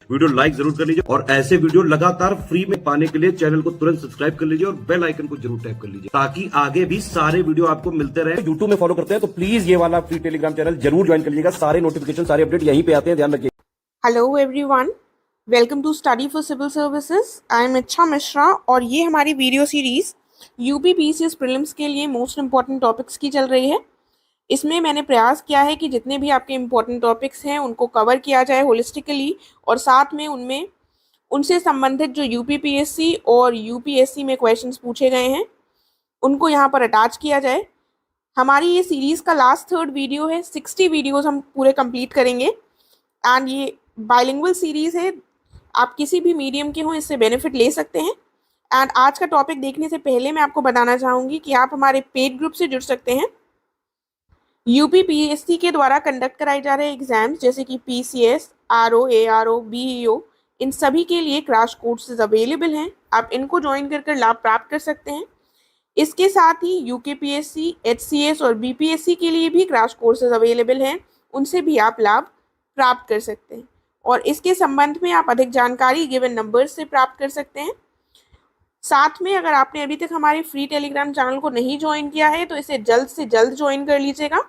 Video like जरूर कर लीजिए और ऐसे वीडियो लगातार फ्री में पाने के लिए चैनल को तुरंत सब्सक्राइब कर लीजिए और बेल आइकन को जरूर टैप कर लीजिए ताकि आगे भी सारे वीडियो आपको मिलते रहे। यूट्यूब में फॉलो करते हैं तो प्लीज ये वाला फ्री टेलीग्राम चैनल जरूर ज्वाइन कर लीजिएगा। सारे नोटिफिकेशन सारे अपडेट यहीं पे आते हैं, ध्यान रखिए। Hello everyone, welcome to study for civil services. I am Ichchha Mishra और ये हमारी video series UP PCS prelims के लिए मोस्ट इंपॉर्टेंट टॉपिक्स की चल रही है। इसमें मैंने प्रयास किया है कि जितने भी आपके इम्पोर्टेंट टॉपिक्स हैं उनको कवर किया जाए होलिस्टिकली और साथ में उनमें उनसे संबंधित जो यूपीपीएससी और यूपीएससी में क्वेश्चंस पूछे गए हैं उनको यहाँ पर अटैच किया जाए। हमारी ये सीरीज़ का लास्ट थर्ड वीडियो है। 60 वीडियोज़ हम पूरे कंप्लीट करेंगे एंड ये बाइलिंगुअल सीरीज़ है। आप किसी भी मीडियम के हों इससे बेनिफिट ले सकते हैं। एंड आज का टॉपिक देखने से पहले मैं आपको बताना चाहूँगी कि आप हमारे पेड ग्रुप से जुड़ सकते हैं। यूपीपीएससी के द्वारा कंडक्ट कराए जा रहे एग्जाम्स जैसे कि पीसीएस, आरओ, एआरओ, बीईओ, इन सभी के लिए क्रैश कोर्सेज अवेलेबल हैं। आप इनको ज्वाइन कर लाभ प्राप्त कर सकते हैं। इसके साथ ही यूकेपीएससी, एचसीएस और बीपीएससी के लिए भी क्रैश कोर्सेज अवेलेबल हैं, उनसे भी आप लाभ प्राप्त कर सकते हैं और इसके संबंध में आप अधिक जानकारी गिवन नंबर से प्राप्त कर सकते हैं। साथ में अगर आपने अभी तक हमारे फ्री टेलीग्राम चैनल को नहीं ज्वाइन किया है तो इसे जल्द से जल्द ज्वाइन कर लीजिएगा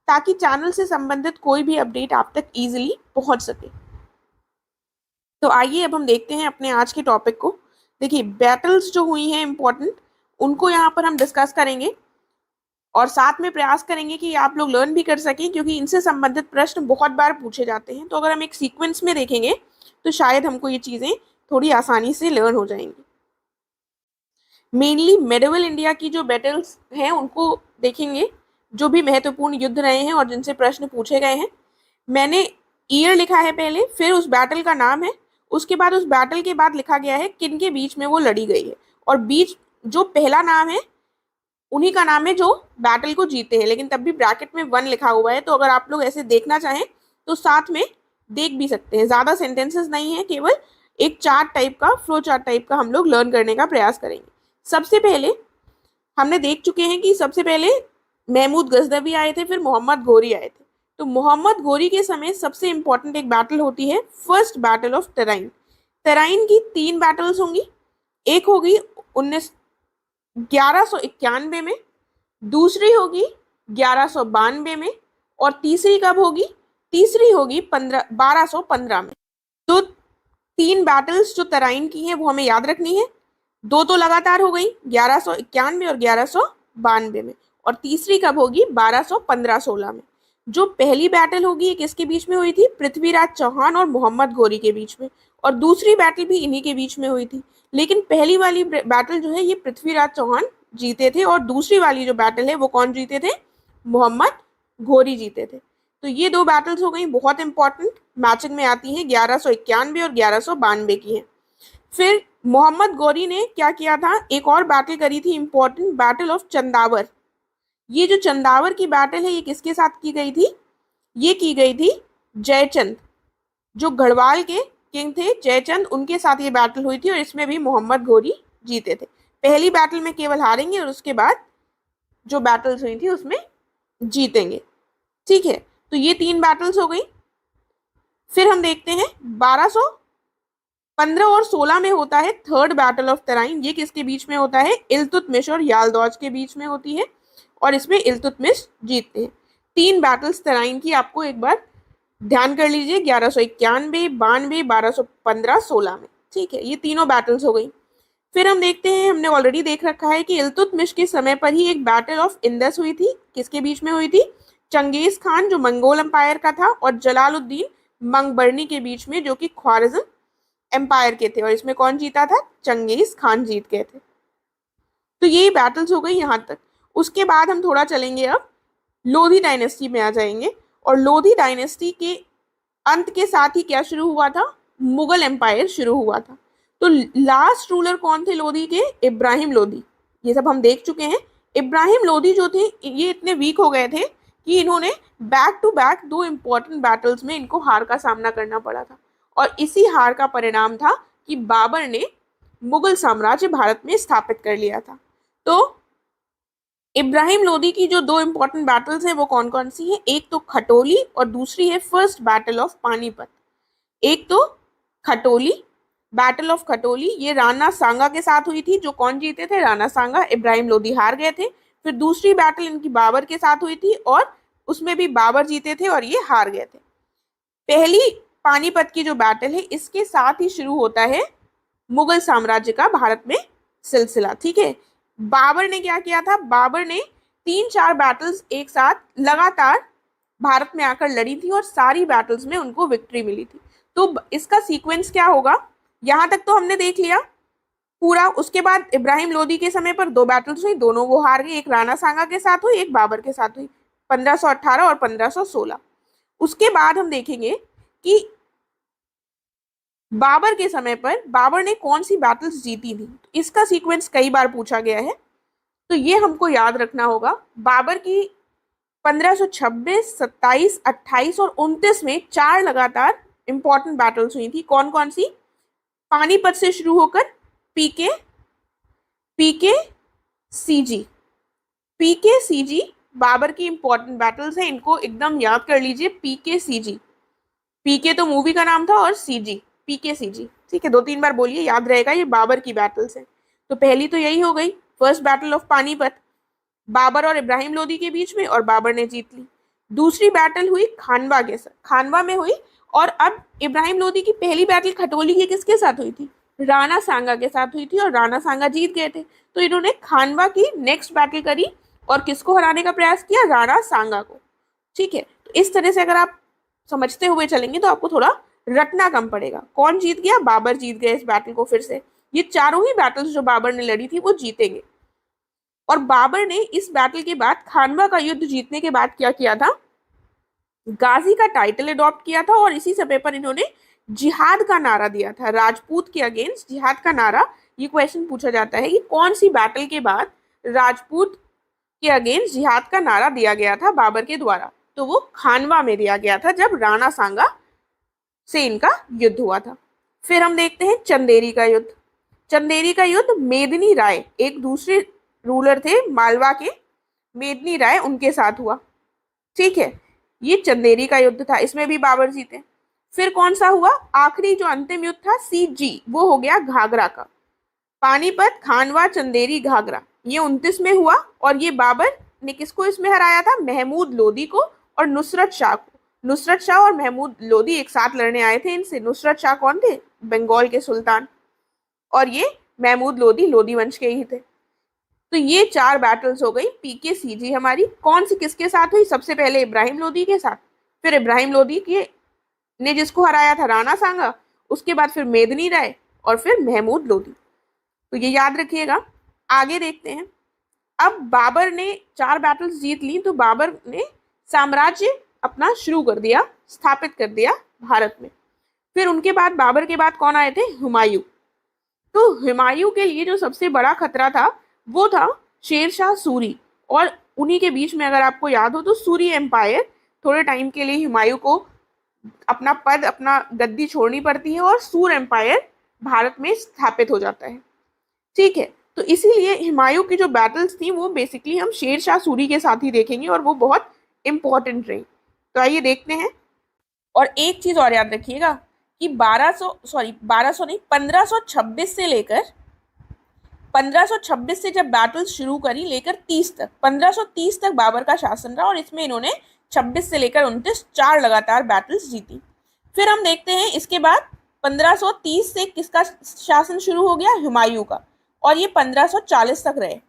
ताकि चैनल से संबंधित कोई भी अपडेट आप तक इजीली पहुंच सके। तो आइए अब हम देखते हैं अपने आज के टॉपिक को। देखिए, बैटल्स जो हुई हैं इम्पोर्टेंट उनको यहाँ पर हम डिस्कस करेंगे और साथ में प्रयास करेंगे कि आप लोग लर्न भी कर सकें क्योंकि इनसे संबंधित प्रश्न बहुत बार पूछे जाते हैं। तो अगर हम एक सीक्वेंस में देखेंगे तो शायद हमको ये चीज़ें थोड़ी आसानी से लर्न हो जाएंगी। मेनली मेडिवल इंडिया की जो बैटल्स हैं उनको देखेंगे, जो भी महत्वपूर्ण युद्ध रहे हैं और जिनसे प्रश्न पूछे गए हैं। मैंने ईयर लिखा है पहले, फिर उस बैटल का नाम है, उसके बाद उस बैटल के बाद लिखा गया है किन के बीच में वो लड़ी गई है और बीच जो पहला नाम है उन्हीं का नाम है जो बैटल को जीते हैं, लेकिन तब भी ब्रैकेट में 1 लिखा हुआ है। तो अगर आप लोग ऐसे देखना चाहें तो साथ में देख भी सकते हैं। ज़्यादा सेंटेंसेस नहीं है, केवल एक चार्ट टाइप का, फ्लो चार्ट टाइप का हम लोग लर्न करने का प्रयास करेंगे। सबसे पहले हमने देख चुके हैं कि सबसे पहले महमूद गजनवी आए थे, फिर मोहम्मद घोरी आए थे। तो मोहम्मद घोरी के समय सबसे इंपॉर्टेंट एक बैटल होती है first battle of Tarain. Tarain की 3 बैटल्स होंगी। एक होगी 1191 में, दूसरी होगी 1192 में और तीसरी कब होगी? तीसरी होगी 1215 में। तो 3 बैटल्स जो तराइन की हैं वो हमें याद रखनी है। 2 तो लगातार हो गई 1191 और 1192 में और तीसरी कब होगी? 1215-16 में। जो पहली बैटल होगी ये किसके बीच में हुई थी? पृथ्वीराज चौहान और मोहम्मद घोरी के बीच में, और दूसरी बैटल भी इन्हीं के बीच में हुई थी। लेकिन पहली वाली बैटल जो है ये पृथ्वीराज चौहान जीते थे और दूसरी वाली जो बैटल है वो कौन जीते थे? मोहम्मद घोरी जीते थे। तो ये 2 बैटल्स हो गई, बहुत इंपॉर्टेंट, मैचिंग में आती हैं। 1191 और 1192 की है। फिर मोहम्मद घोरी ने क्या किया था? एक और बैटल करी थी इंपॉर्टेंट, बैटल ऑफ चंदावर। ये जो चंदावर की बैटल है ये किसके साथ की गई थी? ये की गई थी जयचंद, जो गढ़वाल के किंग थे जयचंद, उनके साथ ये बैटल हुई थी और इसमें भी मोहम्मद घोरी जीते थे। पहली बैटल में केवल हारेंगे और उसके बाद जो बैटल्स हुई थी उसमें जीतेंगे। ठीक है, तो ये 3 बैटल्स हो गई। फिर हम देखते हैं 1215 और 16 में होता है थर्ड बैटल ऑफ तराइन। ये किसके बीच में होता है? इल्तुतमिश और यालदौज के बीच में होती है और इसमें इल्तुतमिश जीतते हैं। 3 बैटल्स तराइन की आपको एक बार ध्यान कर लीजिए, 1191, 92, 1215, 16 में। ठीक है, ये तीनों बैटल्स हो गई। फिर हम देखते हैं, हमने ऑलरेडी देख रखा है कि इल्तुतमिश के समय पर ही एक बैटल ऑफ इंदस हुई थी। किसके बीच में हुई थी? चंगेज खान जो मंगोल एम्पायर का था और जलालुद्दीन मंगबरनी के बीच में, जो कि ख्वारिज्म एम्पायर के थे, और इसमें कौन जीता था? चंगेज खान जीत गए थे। तो ये बैटल्स हो गई यहाँ तक। उसके बाद हम थोड़ा चलेंगे, अब लोधी डायनेस्टी में आ जाएंगे और लोधी डायनेस्टी के अंत के साथ ही क्या शुरू हुआ था? मुगल एम्पायर शुरू हुआ था। तो लास्ट रूलर कौन थे लोधी के? इब्राहिम लोधी। ये सब हम देख चुके हैं। इब्राहिम लोधी जो थे ये इतने वीक हो गए थे कि इन्होंने back to back 2 important battles में इनको हार का सामना करना पड़ा था और इसी हार का परिणाम था कि बाबर ने मुगल साम्राज्य भारत में स्थापित कर लिया था। तो इब्राहिम लोदी की जो 2 इंपॉर्टेंट बैटल्स हैं वो कौन कौन सी हैं? एक तो खटोली और दूसरी है फर्स्ट बैटल ऑफ पानीपत। एक तो खटोली, बैटल ऑफ खटोली, ये राणा सांगा के साथ हुई थी। जो कौन जीते थे? राणा सांगा। इब्राहिम लोदी हार गए थे। फिर दूसरी बैटल इनकी बाबर के साथ हुई थी और उसमें भी बाबर जीते थे और ये हार गए थे। पहली पानीपत की जो बैटल है इसके साथ ही शुरू होता है मुगल साम्राज्य का भारत में सिलसिला। ठीक है, बाबर ने क्या किया था? बाबर ने 3-4 बैटल्स एक साथ लगातार भारत में आकर लड़ी थी और सारी बैटल्स में उनको विक्ट्री मिली थी। तो इसका सीक्वेंस क्या होगा? यहां तक तो हमने देख लिया पूरा। उसके बाद इब्राहिम लोदी के समय पर 2 बैटल्स हुई, दोनों वो हार गए। एक राणा सांगा के साथ हुई, एक बाबर के साथ हुई, 1518 और 1516। उसके बाद हम देखेंगे कि बाबर के समय पर बाबर ने कौन सी बैटल्स जीती थी। इसका सीक्वेंस कई बार पूछा गया है, तो ये हमको याद रखना होगा। बाबर की 1526, 27, 28 और 29 में 4 लगातार इंपॉर्टेंट बैटल्स हुई थी। कौन कौन सी? पानीपत से शुरू होकर पीके, सीजी, सीजी बाबर की इंपॉर्टेंट बैटल्स हैं। इनको एकदम याद कर लीजिए। सीजी, पीके तो मूवी का नाम था और सीजी, सीजी। ठीक है, 2-3 बार बोलिए, याद रहेगा। ये बाबर की बैटल्स हैं। तो पहली तो यही हो गई, first battle of Panipat, Babar और इब्राहिम लोदी के बीच में, और बाबर ने जीत ली। दूसरी बैटल हुई खानवा के साथ, खानवा में हुई। और अब इब्राहिम लोदी की पहली बैटल खटोली की किसके साथ हुई थी? राणा सांगा के साथ हुई थी और राणा सांगा जीत गए थे। तो इन्होंने खानवा की नेक्स्ट बैटल करी और किसको हराने का प्रयास किया? राणा सांगा को। ठीक है, तो इस तरह से अगर आप समझते हुए चलेंगे तो आपको थोड़ा रटना कम पड़ेगा। कौन जीत गया? बाबर जीत गए इस बैटल को। फिर से ये चारों ही बैटल्स जो बाबर ने लड़ी थी वो जीतेंगे। और बाबर ने इस बैटल के बाद, खानवा का युद्ध जीतने के बाद क्या किया था? गाजी का टाइटल अडॉप्ट किया था और इसी समय पर इन्होंने जिहाद का नारा दिया था, राजपूत के अगेंस्ट जिहाद का नारा। ये क्वेश्चन पूछा जाता है कि कौन सी बैटल के बाद राजपूत के अगेंस्ट जिहाद का नारा दिया गया था बाबर के द्वारा? तो वो खानवा में दिया गया था, जब राणा सांगा से इनका युद्ध हुआ था। फिर हम देखते हैं चंदेरी का युद्ध। चंदेरी का युद्ध मेदिनी राय, एक दूसरे रूलर थे मालवा के, मेदिनी राय, उनके साथ हुआ। ठीक है, ये चंदेरी का युद्ध था, इसमें भी बाबर जीते। फिर कौन सा हुआ? आखिरी जो अंतिम युद्ध था सीजी, वो हो गया घाघरा का। पानीपत, खानवा, चंदेरी, घाघरा, ये 29 में हुआ। और ये बाबर ने किसको इसमें हराया था? महमूद लोदी को और नुसरत शाह को। नुसरत शाह और महमूद लोदी एक साथ लड़ने आए थे इनसे। नुसरत शाह कौन थे? बंगाल के सुल्तान। और ये महमूद लोदी लोदी वंश के ही थे। तो ये 4 बैटल्स हो गई पीके सीजी हमारी। कौन सी किसके साथ हुई? सबसे पहले इब्राहिम लोदी के साथ, फिर इब्राहिम लोदी के ने जिसको हराया था राणा सांगा, उसके बाद फिर मेदिनी राय और फिर महमूद लोदी। तो ये याद रखिएगा। आगे देखते हैं। अब बाबर ने 4 बैटल्स जीत ली, तो बाबर ने साम्राज्य अपना शुरू कर दिया, स्थापित कर दिया भारत में। फिर उनके बाद, बाबर के बाद कौन आए थे? हुमायूं। तो हुमायूं के लिए जो सबसे बड़ा खतरा था वो था शेरशाह सूरी। और उन्हीं के बीच में, अगर आपको याद हो तो, सूरी एम्पायर, थोड़े टाइम के लिए हुमायूं को अपना पद, अपना गद्दी छोड़नी पड़ती है और सूर एम्पायर भारत में स्थापित हो जाता है। ठीक है, तो इसीलिए हुमायूं की जो बैटल्स थी वो बेसिकली हम शेरशाह सूरी के साथ ही देखेंगे और वो बहुत इंपॉर्टेंट रही। तो आइए देखते हैं। और एक चीज और याद रखिएगा कि 1526 से लेकर 1526 से जब बैटल शुरू करी लेकर 30 तक, 1530 तक बाबर का शासन रहा और इसमें इन्होंने 26 से लेकर 29 4 लगातार बैटल्स जीती। फिर हम देखते हैं इसके बाद 1530 से किसका शासन शुरू हो गया? हुमायूं का। और ये 1540 तक रहे,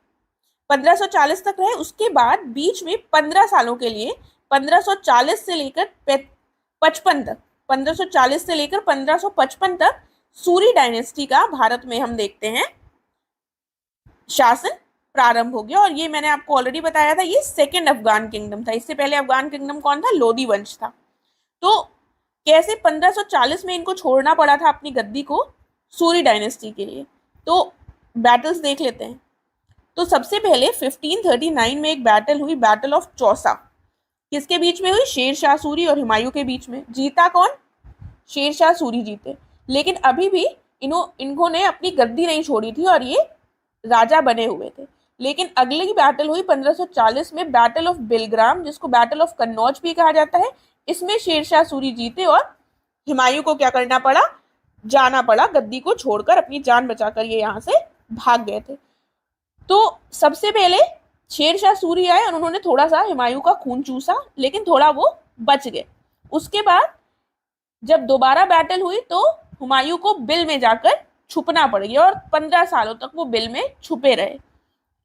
1540 तक रहे। उसके बाद बीच में 15 सालों के लिए 1540 से लेकर 55 तक, 1540 से लेकर 1555 तक सूरी डायनेस्टी का भारत में हम देखते हैं शासन प्रारंभ हो गया। और ये मैंने आपको ऑलरेडी बताया था, ये सेकेंड अफगान किंगडम था। इससे पहले अफगान किंगडम कौन था? लोदी वंश था। तो कैसे 1540 में इनको छोड़ना पड़ा था अपनी गद्दी को सूरी डायनेस्टी के लिए? तो बैटल्स देख लेते हैं। तो सबसे पहले 1539 में एक बैटल हुई, बैटल ऑफ चौसा। किसके बीच में हुई? शेरशाह सूरी और हुमायूं के बीच में। जीता कौन? शेरशाह सूरी जीते। लेकिन अभी भी इन्होंने अपनी गद्दी नहीं छोड़ी थी और ये राजा बने हुए थे। लेकिन अगली बैटल हुई 1540 में, बैटल ऑफ बिलग्राम, जिसको बैटल ऑफ कन्नौज भी कहा जाता है। इसमें शेरशाह सूरी जीते और हुमायूं को क्या करना पड़ा? जाना पड़ा, गद्दी को छोड़कर अपनी जान बचाकर ये यहाँ से भाग गए थे। तो सबसे पहले शेरशाह सूरी आए और उन्होंने थोड़ा सा हुमायूं का खून चूसा, लेकिन थोड़ा वो बच गए। उसके बाद जब दोबारा बैटल हुई तो हुमायूं को बिल में जाकर छुपना पड़ गया और 15 सालों तक वो बिल में छुपे रहे।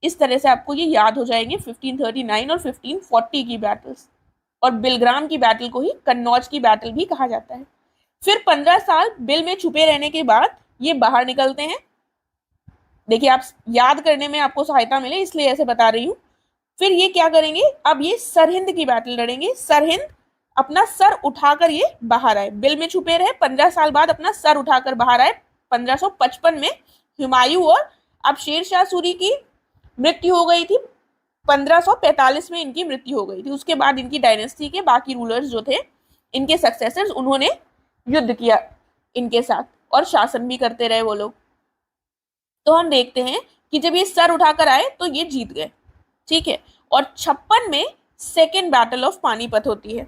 इस तरह से आपको ये याद हो जाएंगे 1539 और 1540 की बैटल्स। और बिलग्राम की बैटल को ही कन्नौज की बैटल भी कहा जाता है। फिर 15 साल बिल में छुपे रहने के बाद ये बाहर निकलते हैं। देखिए, आप याद करने में आपको सहायता मिले इसलिए ऐसे बता रही हूं। फिर ये क्या करेंगे, अब ये सरहिंद की बैटल लड़ेंगे। सरहिंद अपना सर उठाकर ये बाहर आए, बिल में छुपे रहे, 15 साल बाद अपना सर उठाकर बाहर आए। 1555 में हुमायूं और अब शेरशाह सूरी की मृत्यु हो गई थी। 1545 में इनकी मृत्यु हो गई थी। उसके बाद इनकी डायनेस्टी के बाकी रूलर्स जो थे, इनके सक्सेसर्स, उन्होंने युद्ध किया इनके साथ और शासन भी करते रहे वो लोग। तो हम देखते हैं कि जब ये सर उठाकर आए तो ये जीत गए, ठीक है। और 56 में सेकेंड बैटल ऑफ पानीपत होती है।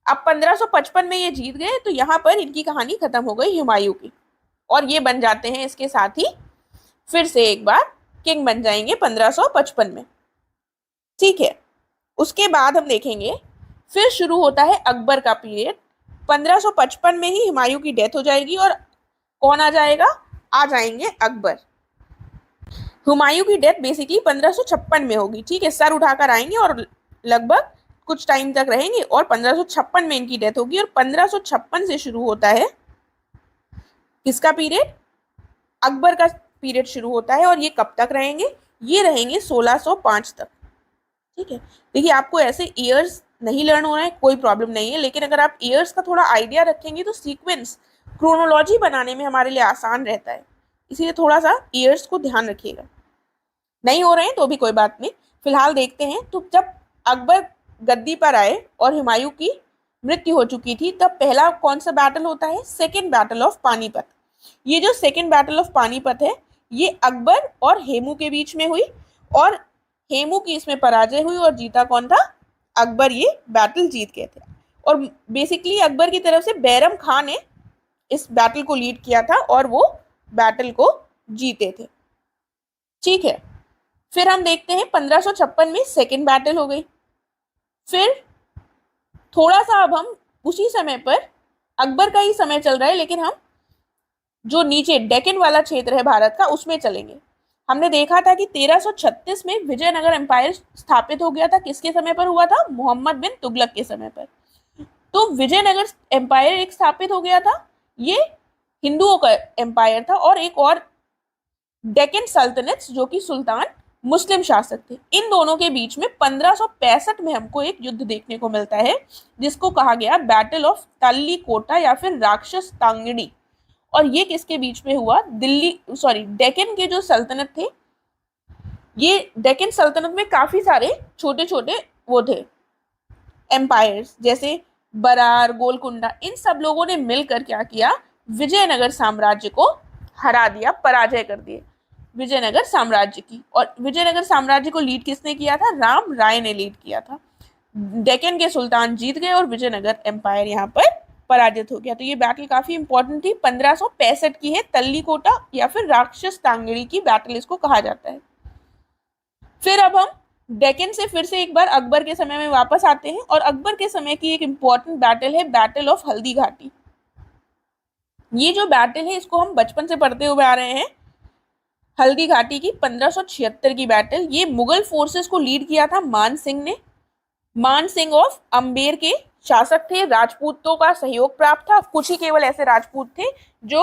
अब 1555 में ये जीत गए तो यहाँ पर इनकी कहानी खत्म हो गई हुमायूं की, और ये बन जाते हैं इसके साथ ही फिर से एक बार किंग बन जाएंगे 1555 में, ठीक है। उसके बाद हम देखेंगे फिर शुरू होता है अकबर का पीरियड। 1555 में ही हुमायूं की डेथ हो जाएगी और कौन आ जाएगा, आ जाएंगे अकबर। हुमायूं की डेथ बेसिकली 1556 में होगी, ठीक है। सर उठाकर आएंगे और लगभग कुछ टाइम तक रहेंगे और 1556 में इनकी डेथ होगी। और 1556 से शुरू होता है किसका पीरियड, अकबर का पीरियड शुरू होता है। और ये कब तक रहेंगे, ये रहेंगे 1605 तक, ठीक है। देखिए, आपको ऐसे ईयर्स नहीं लर्न हो रहे हैं, कोई प्रॉब्लम नहीं है, लेकिन अगर आप ईयर्स का थोड़ा आइडिया रखेंगे तो सीक्वेंस, क्रोनोलॉजी बनाने में हमारे लिए आसान रहता है। इसीलिए थोड़ा सा ईयर्स को ध्यान रखिएगा। नहीं हो रहे हैं तो भी कोई बात नहीं, फिलहाल देखते हैं। तो जब अकबर गद्दी पर आए और हुमायूं की मृत्यु हो चुकी थी, तब पहला कौन सा बैटल होता है, सेकेंड बैटल ऑफ पानीपत। ये जो सेकेंड बैटल ऑफ पानीपत है, ये अकबर और हेमू के बीच में हुई और हेमू की इसमें पराजय हुई और जीता कौन था, अकबर। ये बैटल जीत गए थे। और बेसिकली अकबर की तरफ से बैरम खान ने इस बैटल को लीड किया था और वो बैटल को जीते थे, ठीक है। फिर हम देखते हैं 1556 में सेकेंड बैटल हो गई। फिर थोड़ा सा अब हम उसी समय पर, अकबर का ही समय चल रहा है, लेकिन हम जो नीचे डेक्कन वाला क्षेत्र है भारत का उसमें चलेंगे। हमने देखा था कि 1336 में विजयनगर एम्पायर स्थापित हो गया था। किसके समय पर हुआ था, मोहम्मद बिन तुगलक के समय पर। तो विजयनगर एम्पायर एक स्थापित हो गया था, ये हिंदुओं का एम्पायर था। और एक और डेक्कन सल्तनत जो कि सुल्तान मुस्लिम शासक थे। इन दोनों के बीच में 1565 में हमको एक युद्ध देखने को मिलता है जिसको कहा गया बैटल ऑफ तल्ली कोटा या फिर राक्षस तांगड़ी। और ये किसके बीच में हुआ, डेक्कन के जो सल्तनत थे, ये डेक्कन सल्तनत में काफी सारे छोटे छोटे वो थे एम्पायर्स, जैसे बरार, गोलकुंडा, इन सब लोगों ने मिलकर क्या किया, विजयनगर साम्राज्य को हरा दिया, पराजय कर दिए विजयनगर साम्राज्य की। और विजयनगर साम्राज्य को लीड किसने किया था, राम राय ने लीड किया था। डेक्कन के सुल्तान जीत गए और विजयनगर एम्पायर यहाँ पर पराजित हो गया। तो ये बैटल काफी इंपॉर्टेंट थी, 1565 की है, तल्ली कोटा या फिर राक्षस तांगड़ी की बैटल इसको कहा जाता है। फिर अब हम डेक्कन से फिर से एक बार अकबर के समय में वापस आते हैं और अकबर के समय की एक इंपॉर्टेंट बैटल है बैटल ऑफ हल्दी घाटी। ये जो बैटल है इसको हम बचपन से पढ़ते हुए आ रहे हैं, हल्दी घाटी की 1576 की बैटल। ये मुगल फोर्सेस को लीड किया था मान सिंह ने। मान सिंह ऑफ अंबेर के शासक थे, राजपूतों का सहयोग प्राप्त था। कुछ ही केवल ऐसे राजपूत थे जो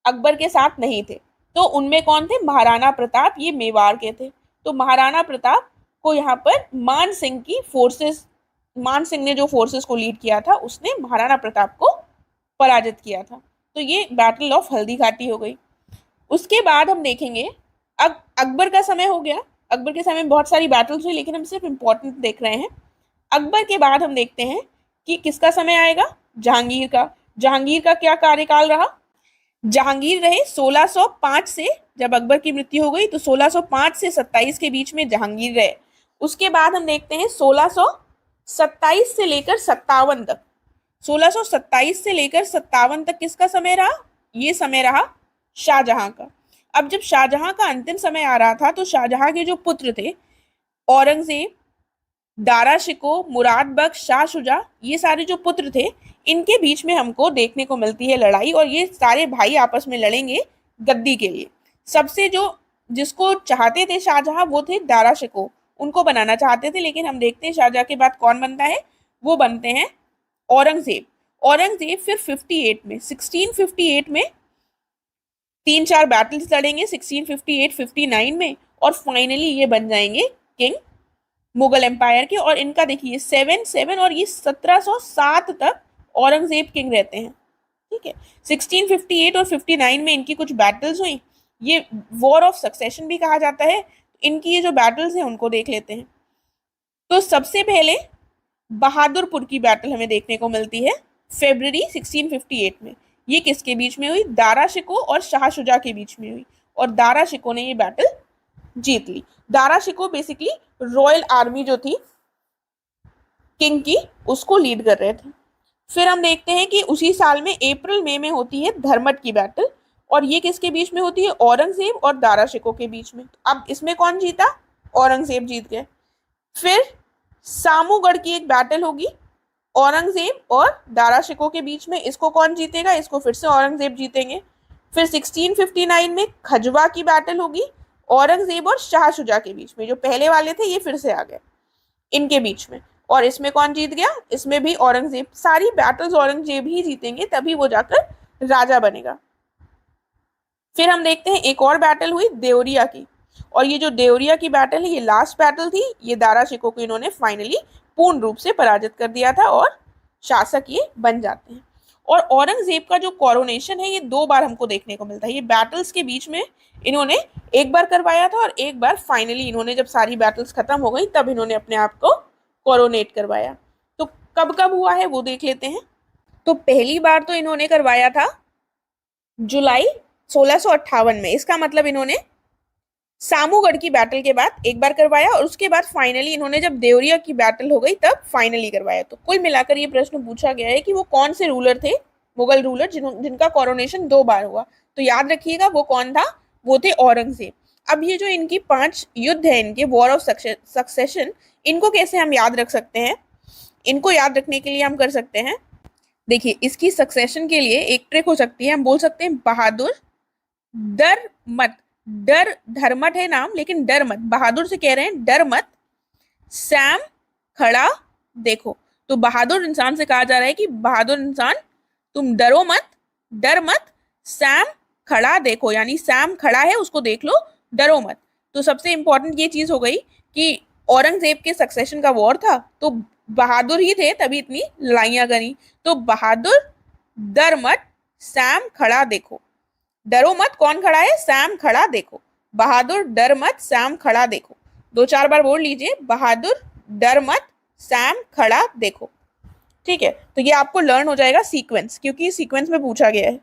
अकबर के साथ नहीं थे। तो उनमें कौन थे, महाराणा प्रताप, ये मेवाड़ के थे। तो महाराणा प्रताप को यहाँ पर मान सिंह ने जो फोर्सेस को लीड किया था उसने महाराणा प्रताप को पराजित किया था। तो ये बैटल ऑफ हल्दी घाटी हो गई। उसके बाद हम देखेंगे अकबर का समय हो गया। अकबर के समय में बहुत सारी बैटल्स हुई, लेकिन हम सिर्फ इंपॉर्टेंट देख रहे हैं। अकबर के बाद हम देखते हैं कि किसका समय आएगा, जहांगीर का। जहांगीर का क्या कार्यकाल रहा, जहांगीर रहे 1605 से, जब अकबर की मृत्यु हो गई तो 1605 से 27 के बीच में जहांगीर रहे। उसके बाद हम देखते हैं 1627 से लेकर 57 तक, 1627 से लेकर 57 तक किसका समय रहा, ये समय रहा शाहजहां का। अब जब शाहजहां का अंतिम समय आ रहा था तो शाहजहां के जो पुत्र थे, औरंगजेब, दारा शिकोह, मुराद बख्श, शाह शुजा, ये सारे जो पुत्र थे, इनके बीच में हमको देखने को मिलती है लड़ाई, और ये सारे भाई आपस में लड़ेंगे गद्दी के लिए। सबसे जो जिसको चाहते थे शाहजहां वो थे दारा शिकोह, उनको बनाना चाहते थे, लेकिन हम देखते हैं शाहजहां के बाद कौन बनता है, वो बनते हैं औरंगजेब। औरंगजेब फिर 1658 में 3-4 बैटल्स लड़ेंगे, 1658-59 में, और फाइनली ये बन जाएंगे किंग मुगल एम्पायर के। और इनका देखिए 7 और ये 1707 तक औरंगजेब किंग रहते हैं। ठीक है, 1658 और 59 में इनकी कुछ बैटल्स हुई, ये वॉर ऑफ सक्सेशन भी कहा जाता है। इनकी ये जो बैटल्स हैं उनको देख लेते हैं। तो सबसे पहले बहादुरपुर की बैटल हमें देखने को मिलती है फरवरी 1658 में। ये किसके बीच में हुई, दारा शिकोह और शाह शुजा के बीच में हुई, और दारा शिकोह ने ये बैटल जीत ली। Dara Shikoh basically royal army जो थी किंग की, उसको लीड कर रहे थे। फिर हम देखते हैं कि उसी साल में अप्रैल मई में होती है धर्मट की बैटल, और ये किसके बीच में होती है, औरंगजेब और दारा शिकोह के बीच में। अब इसमें कौन जीता, औरंगजेब जीत गए। फिर सामूगढ़ की एक बैटल होगी औरंगजेब और दारा शिकोह के बीच में, इसको कौन जीतेगा, इसको फिर से औरंगजेब जीतेंगे। फिर 1659 में खजवा की बैटल होगी औरंगजेब और शाह शुजा के बीच में, जो पहले वाले थे ये फिर से आ गए इनके बीच में, और इसमें कौन जीत गया, इसमें भी औरंगजेब। सारी बैटल्स औरंगजेब ही जीतेंगे, तभी वो जाकर राजा बनेगा। फिर हम देखते हैं एक और बैटल हुई देवरिया की, और ये जो देवरिया की बैटल है ये लास्ट बैटल थी। ये दारा शिकोह को इन्होंने फाइनली पूर्ण रूप से पराजित कर दिया था और शासक ये बन जाते हैं। और औरंगजेब का जो कोरोनेशन है ये 2 बार हमको देखने को मिलता है। ये बैटल्स के बीच में इन्होंने एक बार करवाया था, और एक बार फाइनली इन्होंने जब सारी बैटल्स खत्म हो गई तब इन्होंने अपने आप को कोरोनेट करवाया। तो कब कब हुआ है वो देख लेते हैं। तो पहली बार तो इन्होंने करवाया था जुलाई 1658 में। इसका मतलब इन्होंने सामूगढ़ की बैटल के बाद एक बार करवाया, और उसके बाद फाइनली इन्होंने जब देवरिया की बैटल हो गई तब फाइनली करवाया। तो कुल मिलाकर ये प्रश्न पूछा गया है कि वो कौन से रूलर थे, मुगल रूलर जिनका कोरोनेशन 2 बार हुआ। तो याद रखिएगा वो कौन था, वो थे औरंगजेब। अब ये जो इनकी 5 युद्ध है, इनके वॉर ऑफ सक्सेशन, इनको कैसे हम याद रख सकते हैं। इनको याद रखने के लिए हम कर सकते हैं, देखिए इसकी सक्सेशन के लिए एक ट्रिक हो सकती है। हम बोल सकते हैं बहादुर डर मत, डर धर्मट है नाम लेकिन डर मत, बहादुर से कह रहे हैं डर मत, सैम खड़ा देखो। तो बहादुर इंसान से कहा जा रहा है कि बहादुर इंसान तुम डरो मत, डर मत, सैम खड़ा देखो, यानी सैम खड़ा है उसको देख लो, डरो मत। तो सबसे इंपॉर्टेंट ये चीज हो गई कि औरंगजेब के सक्सेशन का वॉर था, तो बहादुर ही थे तभी इतनी लड़ाइयां करी। तो बहादुर डर मत, सैम खड़ा देखो। डरो मत कौन खड़ा है, सैम खड़ा देखो। बहादुर डर मत, सैम खड़ा देखो। 2-4 बार बोल लीजिए, बहादुर डर मत, सैम खड़ा देखो। ठीक है, तो ये आपको लर्न हो जाएगा सीक्वेंस, क्योंकि सीक्वेंस में पूछा गया है,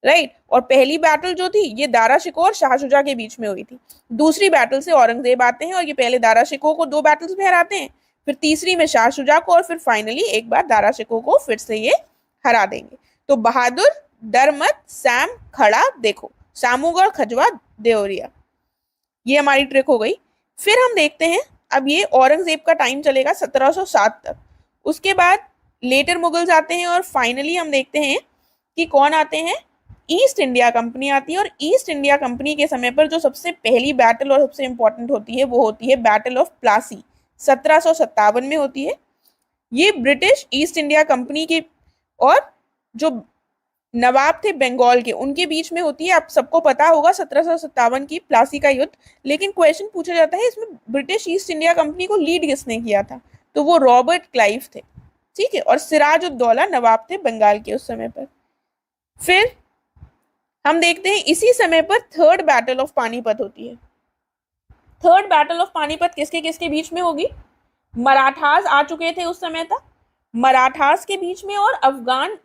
राइट। और पहली बैटल जो थी ये दारा शिकोह और शाह शुजा के बीच में हुई थी। दूसरी बैटल से औरंगजेब आते हैं और ये पहले दारा शिकोह को 2 बैटल्स में हराते हैं, फिर तीसरी में शाह शुजा को, और फिर फाइनली एक बार दारा शिकोह को फिर से ये हरा देंगे। तो बहादुर डर मत, सैम खड़ा देखो, सामूगढ़, खजवा, देवरिया, ये हमारी ट्रिक हो गई। फिर हम देखते हैं, अब ये औरंगजेब का टाइम चलेगा 1707 तक। उसके बाद लेटर मुगल्स आते हैं, और फाइनली हम देखते हैं कि कौन आते हैं, ईस्ट इंडिया कंपनी आती है। और ईस्ट इंडिया कंपनी के समय पर जो सबसे पहली बैटल और सबसे इंपॉर्टेंट होती है वो होती है बैटल ऑफ प्लासी, 1757 में होती है। ये ब्रिटिश ईस्ट इंडिया कंपनी के और जो नवाब थे बंगाल के, उनके बीच में होती है। आप सबको पता होगा 1757 की प्लासी का युद्ध। लेकिन क्वेश्चन पूछा जाता है इसमें ब्रिटिश ईस्ट इंडिया कंपनी को लीड किसने किया था, तो वो रॉबर्ट क्लाइव थे, ठीक है। और सिराज उद दौला नवाब थे बंगाल के उस समय पर। फिर हम देखते हैं इसी समय पर थर्ड बैटल ऑफ पानीपत होती है। थर्ड बैटल ऑफ पानीपत किसके किसके बीच में होगी, मराठास आ चुके थे उस समय तक, मराठास के बीच में और अफगान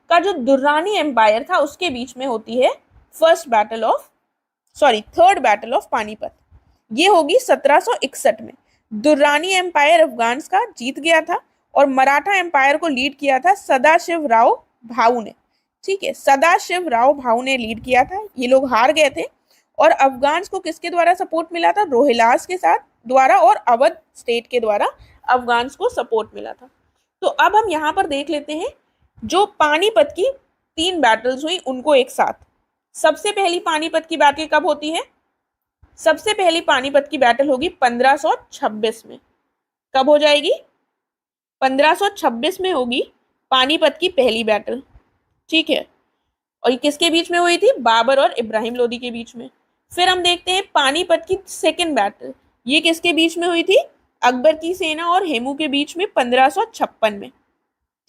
का जो दुर्रानी एम्पायर था उसके बीच में होती है थर्ड बैटल ऑफ पानीपत। ये होगी 1761 में। दुर्रानी एम्पायर अफगान का जीत गया था और मराठा एम्पायर को लीड किया था सदाशिव राव भाऊ ने, ठीक है, सदाशिव राव भाऊ ने लीड किया था। ये लोग हार गए थे और अफगान्स को किसके द्वारा सपोर्ट मिला था? रोहिलास के साथ द्वारा और अवध स्टेट के द्वारा अफगान्स को सपोर्ट मिला था। तो अब हम यहाँ पर देख लेते हैं जो पानीपत की 3 बैटल्स हुई उनको एक साथ। सबसे पहली पानीपत की बैटल कब होती है? सबसे पहली पानीपत की बैटल होगी 1526 में। कब हो जाएगी? 1526 में होगी पानीपत की पहली बैटल, ठीक है। और ये किसके बीच में हुई थी? बाबर और इब्राहिम लोदी के बीच में। फिर हम देखते हैं पानीपत की सेकेंड बैटल, ये किसके बीच में हुई थी? अकबर की सेना और हेमू के बीच में 1556 में,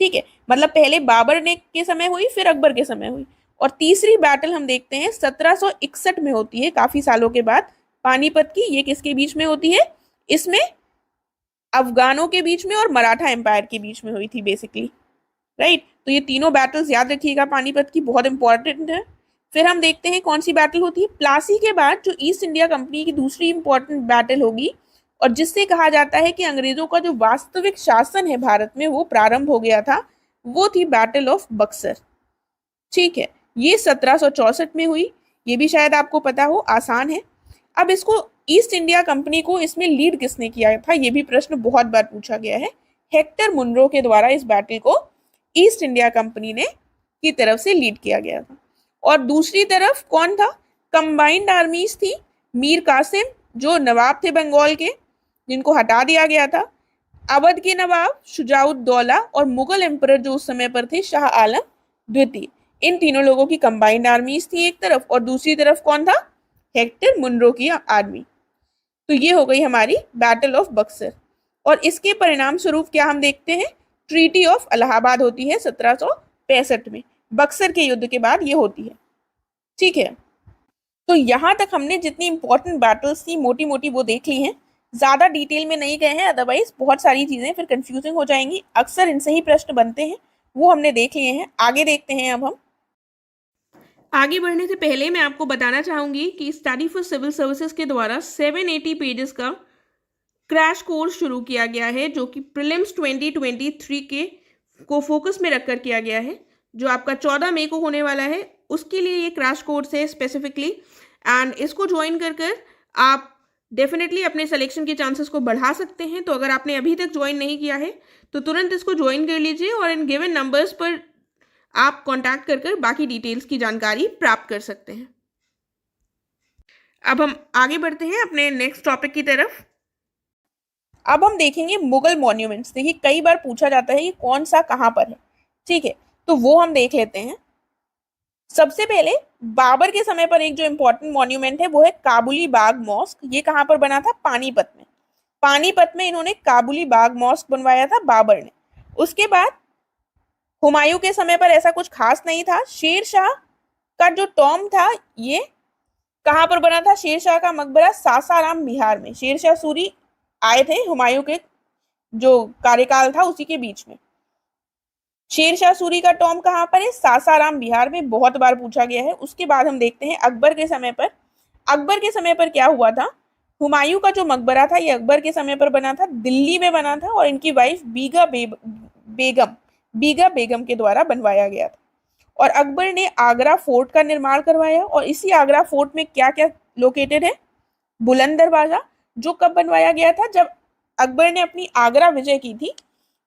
ठीक है। मतलब पहले बाबर ने के समय हुई, फिर अकबर के समय हुई। और तीसरी बैटल हम देखते हैं 1761 में होती है, काफी सालों के बाद पानीपत की। ये किसके बीच में होती है? इसमें अफगानों के बीच में और मराठा एम्पायर के बीच में हुई थी बेसिकली, राइट। तो ये तीनों बैटल्स याद रखिएगा पानीपत की, बहुत इंपॉर्टेंट है। फिर हम देखते हैं कौन सी बैटल होती है प्लासी के बाद, जो ईस्ट इंडिया कंपनी की दूसरी इंपॉर्टेंट बैटल होगी और जिससे कहा जाता है कि अंग्रेजों का जो वास्तविक शासन है भारत में वो प्रारंभ हो गया था, वो थी बैटल ऑफ बक्सर, ठीक है। ये 1764 में हुई। ये भी शायद आपको पता हो, आसान है। अब इसको ईस्ट इंडिया कंपनी को इसमें लीड किसने किया था? ये भी प्रश्न बहुत बार पूछा गया है। हेक्टर मुनरो के द्वारा इस बैटल को ईस्ट इंडिया कंपनी ने की तरफ से लीड किया गया था। और दूसरी तरफ कौन था? कंबाइंड आर्मीज थी। मीर कासिम जो नवाब थे बंगाल के, जिनको हटा दिया गया था, अवध के नवाब शुजाउद्दौला और मुगल एम्परर जो उस समय पर थे शाह आलम द्वितीय। इन तीनों लोगों की कंबाइंड आर्मीज थी एक तरफ, और दूसरी तरफ कौन था? हेक्टर मुनरो की आर्मी। तो ये हो गई हमारी बैटल ऑफ बक्सर। और इसके परिणाम स्वरूप क्या हम देखते हैं? ट्रीटी ऑफ इलाहाबाद होती है 1765 में। बक्सर के युद्ध के बाद ये होती है, ठीक है। तो यहां तक हमने जितनी इंपॉर्टेंट बैटल्स थी मोटी मोटी वो देख ली हैं, ज्यादा डिटेल में नहीं गए हैं, अदरवाइज बहुत सारी चीजें फिर कंफ्यूजिंग हो जाएंगी। अक्सर इनसे ही प्रश्न बनते हैं, वो हमने देख लिए हैं। आगे देखते हैं। अब हम आगे बढ़ने से पहले मैं आपको बताना चाहूंगी कि स्टडी फॉर सिविल सर्विसेज के द्वारा 780 पेजेस का क्रैश कोर्स शुरू किया गया है, जो कि प्रीलिम्स 2023 के को फोकस में रखकर किया गया है, जो आपका 14 मई को होने वाला है। उसके लिए ये क्रैश कोर्स है स्पेसिफिकली, एंड इसको ज्वाइन कर कर आप डेफिनेटली अपने सिलेक्शन के चांसेस को बढ़ा सकते हैं। तो अगर आपने अभी तक ज्वाइन नहीं किया है तो तुरंत इसको ज्वाइन कर लीजिए और इन गिवन नंबर्स पर आप कांटेक्ट कर कर बाकी डिटेल्स की जानकारी प्राप्त कर सकते हैं। अब हम आगे बढ़ते हैं अपने नेक्स्ट टॉपिक की तरफ। अब हम देखेंगे मुगल मॉन्यूमेंट्स। देखिए कई बार पूछा जाता है कि कौन सा कहां पर है, ठीक है, तो वो हम देख लेते हैं। सबसे पहले बाबर के समय पर एक जो इंपॉर्टेंट मॉन्यूमेंट है वो है काबुली बाग मॉस्क। ये कहां पर बना था? पानीपत में। पानीपत में इन्होंने काबुली बाग मॉस्क बनवाया था बाबर ने। उसके बाद हुमायूं के समय पर ऐसा कुछ खास नहीं था। शेर शाह का जो टॉम था ये कहां पर बना था? शेर शाह का मकबरा सासाराम बिहार में। शेर शाह सूरी आए थे हुमायूं के जो कार्यकाल था उसी के बीच में। शेर शाह सूरी का टॉम कहां पर है? सासाराम बिहार में। बहुत बार पूछा गया है। उसके बाद हम देखते हैं अकबर के समय पर। अकबर के समय पर क्या हुआ था? हुमायूं का जो मकबरा था ये अकबर के समय पर बना था, दिल्ली में बना था, और इनकी वाइफ बीगा बेगम के द्वारा बनवाया गया था। और अकबर ने आगरा फोर्ट का निर्माण करवाया, और इसी आगरा फोर्ट में क्या क्या लोकेटेड है? बुलंद दरवाजा, जो कब बनवाया गया था? जब अकबर ने अपनी आगरा विजय की थी।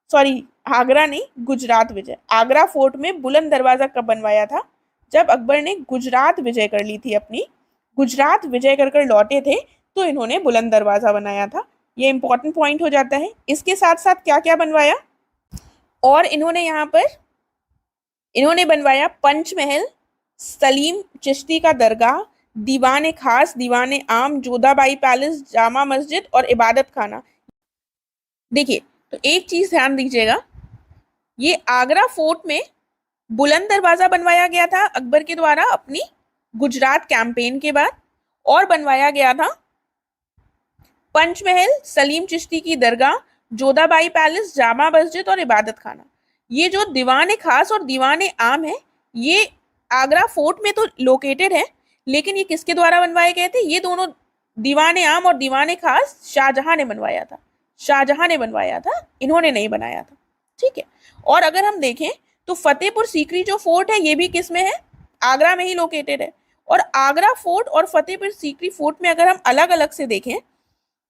सॉरी, आगरा नहीं, गुजरात विजय। आगरा फोर्ट में बुलंद दरवाजा कब बनवाया था? जब अकबर ने गुजरात विजय कर ली थी अपनी। गुजरात विजय कर कर लौटे थे तो इन्होंने बुलंद दरवाजा बनाया था। ये इंपॉर्टेंट पॉइंट हो जाता है। इसके साथ साथ क्या क्या बनवाया? और इन्होंने बनवाया पंचमहल, सलीम चिश्ती का दरगाह, दीवान खास, दीवान आम, जोधाबाई पैलेस, जामा मस्जिद और इबादत खाना। देखिए तो एक चीज ध्यान दीजिएगा, ये आगरा फोर्ट में बुलंद दरवाजा बनवाया गया था अकबर के द्वारा अपनी गुजरात कैंपेन के बाद, और बनवाया गया था पंचमहल, सलीम चिश्ती की दरगाह, जोधाबाई पैलेस, जामा मस्जिद और इबादत खाना। ये जो दीवान खास और दीवान आम है ये आगरा फोर्ट में तो लोकेटेड है, लेकिन ये किसके द्वारा बनवाए गए थे? ये दोनों दीवान आम और दीवान खास शाहजहां ने बनवाया था। शाहजहां ने बनवाया था, इन्होंने नहीं बनाया था, ठीक है। और अगर हम देखें तो फतेहपुर सीकरी जो फोर्ट है ये भी किस में है, आगरा में ही लोकेटेड है। और आगरा फोर्ट और फतेहपुर सीकरी फोर्ट में अगर हम अलग अलग से देखें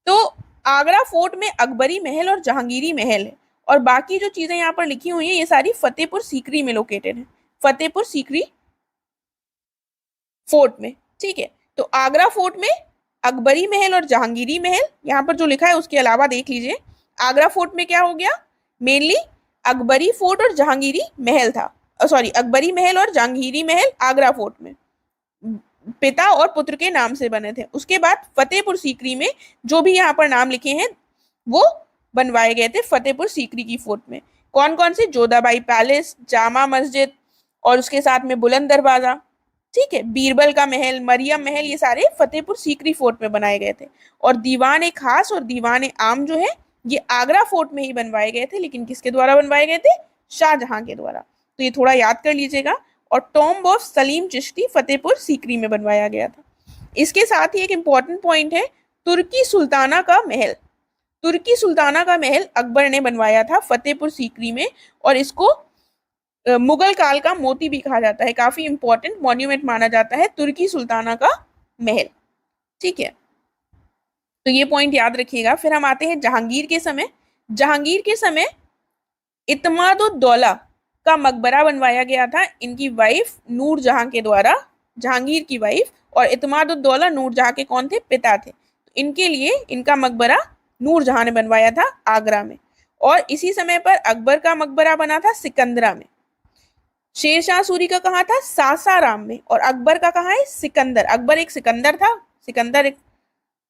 तो आगरा फोर्ट में अकबरी महल और जहांगीरी महल है, और बाकी जो चीजें यहाँ पर लिखी हुई है ये सारी फतेहपुर सीकरी में लोकेटेड है, फतेहपुर सीकरी फोर्ट में। ठीक है, तो आगरा फोर्ट में अकबरी महल और जहांगीरी महल, यहाँ पर जो लिखा है उसके अलावा देख लीजिए आगरा फोर्ट में क्या हो गया, मेनली अकबरी फोर्ट और जहांगीरी महल था, सॉरी अकबरी महल और जहांगीरी महल आगरा फोर्ट में पिता और पुत्र के नाम से बने थे। उसके बाद फतेहपुर सीकरी में जो भी यहाँ पर नाम लिखे हैं वो बनवाए गए थे फतेहपुर सीकरी की फोर्ट में। कौन कौन से, जोधाबाई पैलेस, जामा मस्जिद और उसके साथ में बुलंद दरवाजा, ठीक है, बीरबल का महल, मरियम महल, ये सारे फतेहपुर सीकरी फोर्ट में बनाए गए थे। और दीवान खास और दीवान आम जो है ये आगरा फोर्ट में ही बनवाए गए थे, लेकिन किसके द्वारा बनवाए गए थे, शाहजहां के द्वारा। तो ये थोड़ा याद कर लीजिएगा। और टॉम्ब ऑफ सलीम चिश्ती फतेहपुर सीकरी में बनवाया गया था। इसके साथ ही एक इंपॉर्टेंट पॉइंट है, तुर्की सुल्ताना का महल। तुर्की सुल्ताना का महल अकबर ने बनवाया था फतेहपुर सीकरी में, और इसको मुगल काल का मोती भी कहा जाता है, काफी इंपॉर्टेंट मॉन्यूमेंट माना जाता है तुर्की सुल्ताना का महल। ठीक है, तो ये पॉइंट याद रखिएगा। फिर हम आते हैं जहांगीर के समय। जहांगीर के समय इत्मादुद्दौला का मकबरा बनवाया गया था इनकी वाइफ नूरजहां के द्वारा, जहांगीर की वाइफ, और इत्मादुद्दौला नूरजहां के कौन थे, पिता थे। तो इनके लिए इनका मकबरा नूरजहां ने बनवाया था आगरा में। और इसी समय पर अकबर का मकबरा बना था सिकंदरा में। शेरशाह सूरी का कहाँ था, सासाराम में, और अकबर का कहाँ है, सिकंदर। अकबर एक सिकंदर था,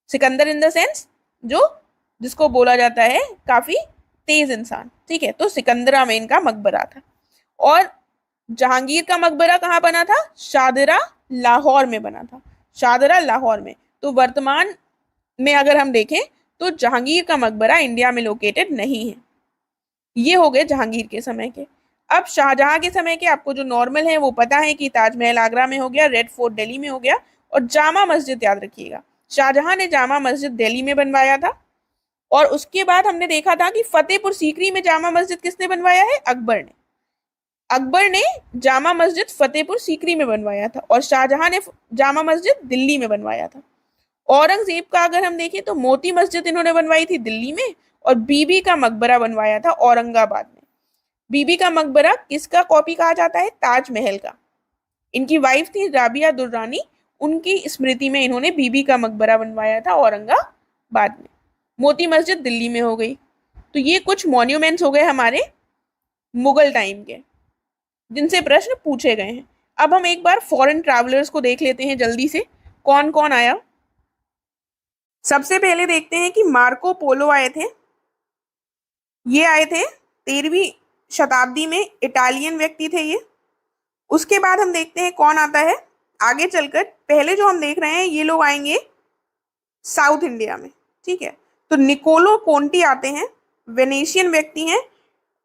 सिकंदर इन द सेंस जो जिसको बोला जाता है काफी तेज इंसान। ठीक है, तो सिकंदरा में इनका मकबरा था। और जहांगीर का मकबरा कहाँ बना था, शाहदरा लाहौर में बना था, शाहदरा लाहौर में। तो वर्तमान में अगर हम देखें तो जहांगीर का मकबरा इंडिया में लोकेटेड नहीं है। ये हो गए जहांगीर के समय के। अब शाहजहां के समय के आपको जो नॉर्मल है वो पता है कि ताजमहल आगरा में हो गया, रेड फोर्ट दिल्ली में हो गया, और जामा मस्जिद याद रखिएगा, शाहजहां ने जामा मस्जिद दिल्ली में बनवाया था। और उसके बाद हमने देखा था कि फतेहपुर सीकरी में जामा मस्जिद किसने बनवाया है, अकबर ने। अकबर ने जामा मस्जिद फतेहपुर सीकरी में बनवाया था, और शाहजहां ने जामा मस्जिद दिल्ली में बनवाया था। औरंगजेब का अगर हम देखें तो मोती मस्जिद इन्होंने बनवाई थी दिल्ली में, और बीबी का मकबरा बनवाया था औरंगाबाद में। बीबी का मकबरा किसका कॉपी कहा जाता है, ताजमहल का। इनकी वाइफ थी राबिया दुर्रानी, उनकी स्मृति में इन्होंने बीबी का मकबरा बनवाया था औरंगाबाद में। मोती मस्जिद दिल्ली में हो गई। तो ये कुछ मॉन्यूमेंट्स हो गए हमारे मुगल टाइम के जिनसे प्रश्न पूछे गए हैं। अब हम एक बार फॉरेन ट्रैवलर्स को देख लेते हैं जल्दी से, कौन कौन आया। सबसे पहले देखते हैं कि मार्को पोलो आए थे। ये आए थे 13वीं शताब्दी में, इटालियन व्यक्ति थे ये। उसके बाद हम देखते हैं कौन आता है आगे चलकर। पहले जो हम देख रहे हैं ये लोग आएंगे साउथ इंडिया में। ठीक है, तो निकोलो कोंटी आते हैं, वेनेशियन व्यक्ति हैं,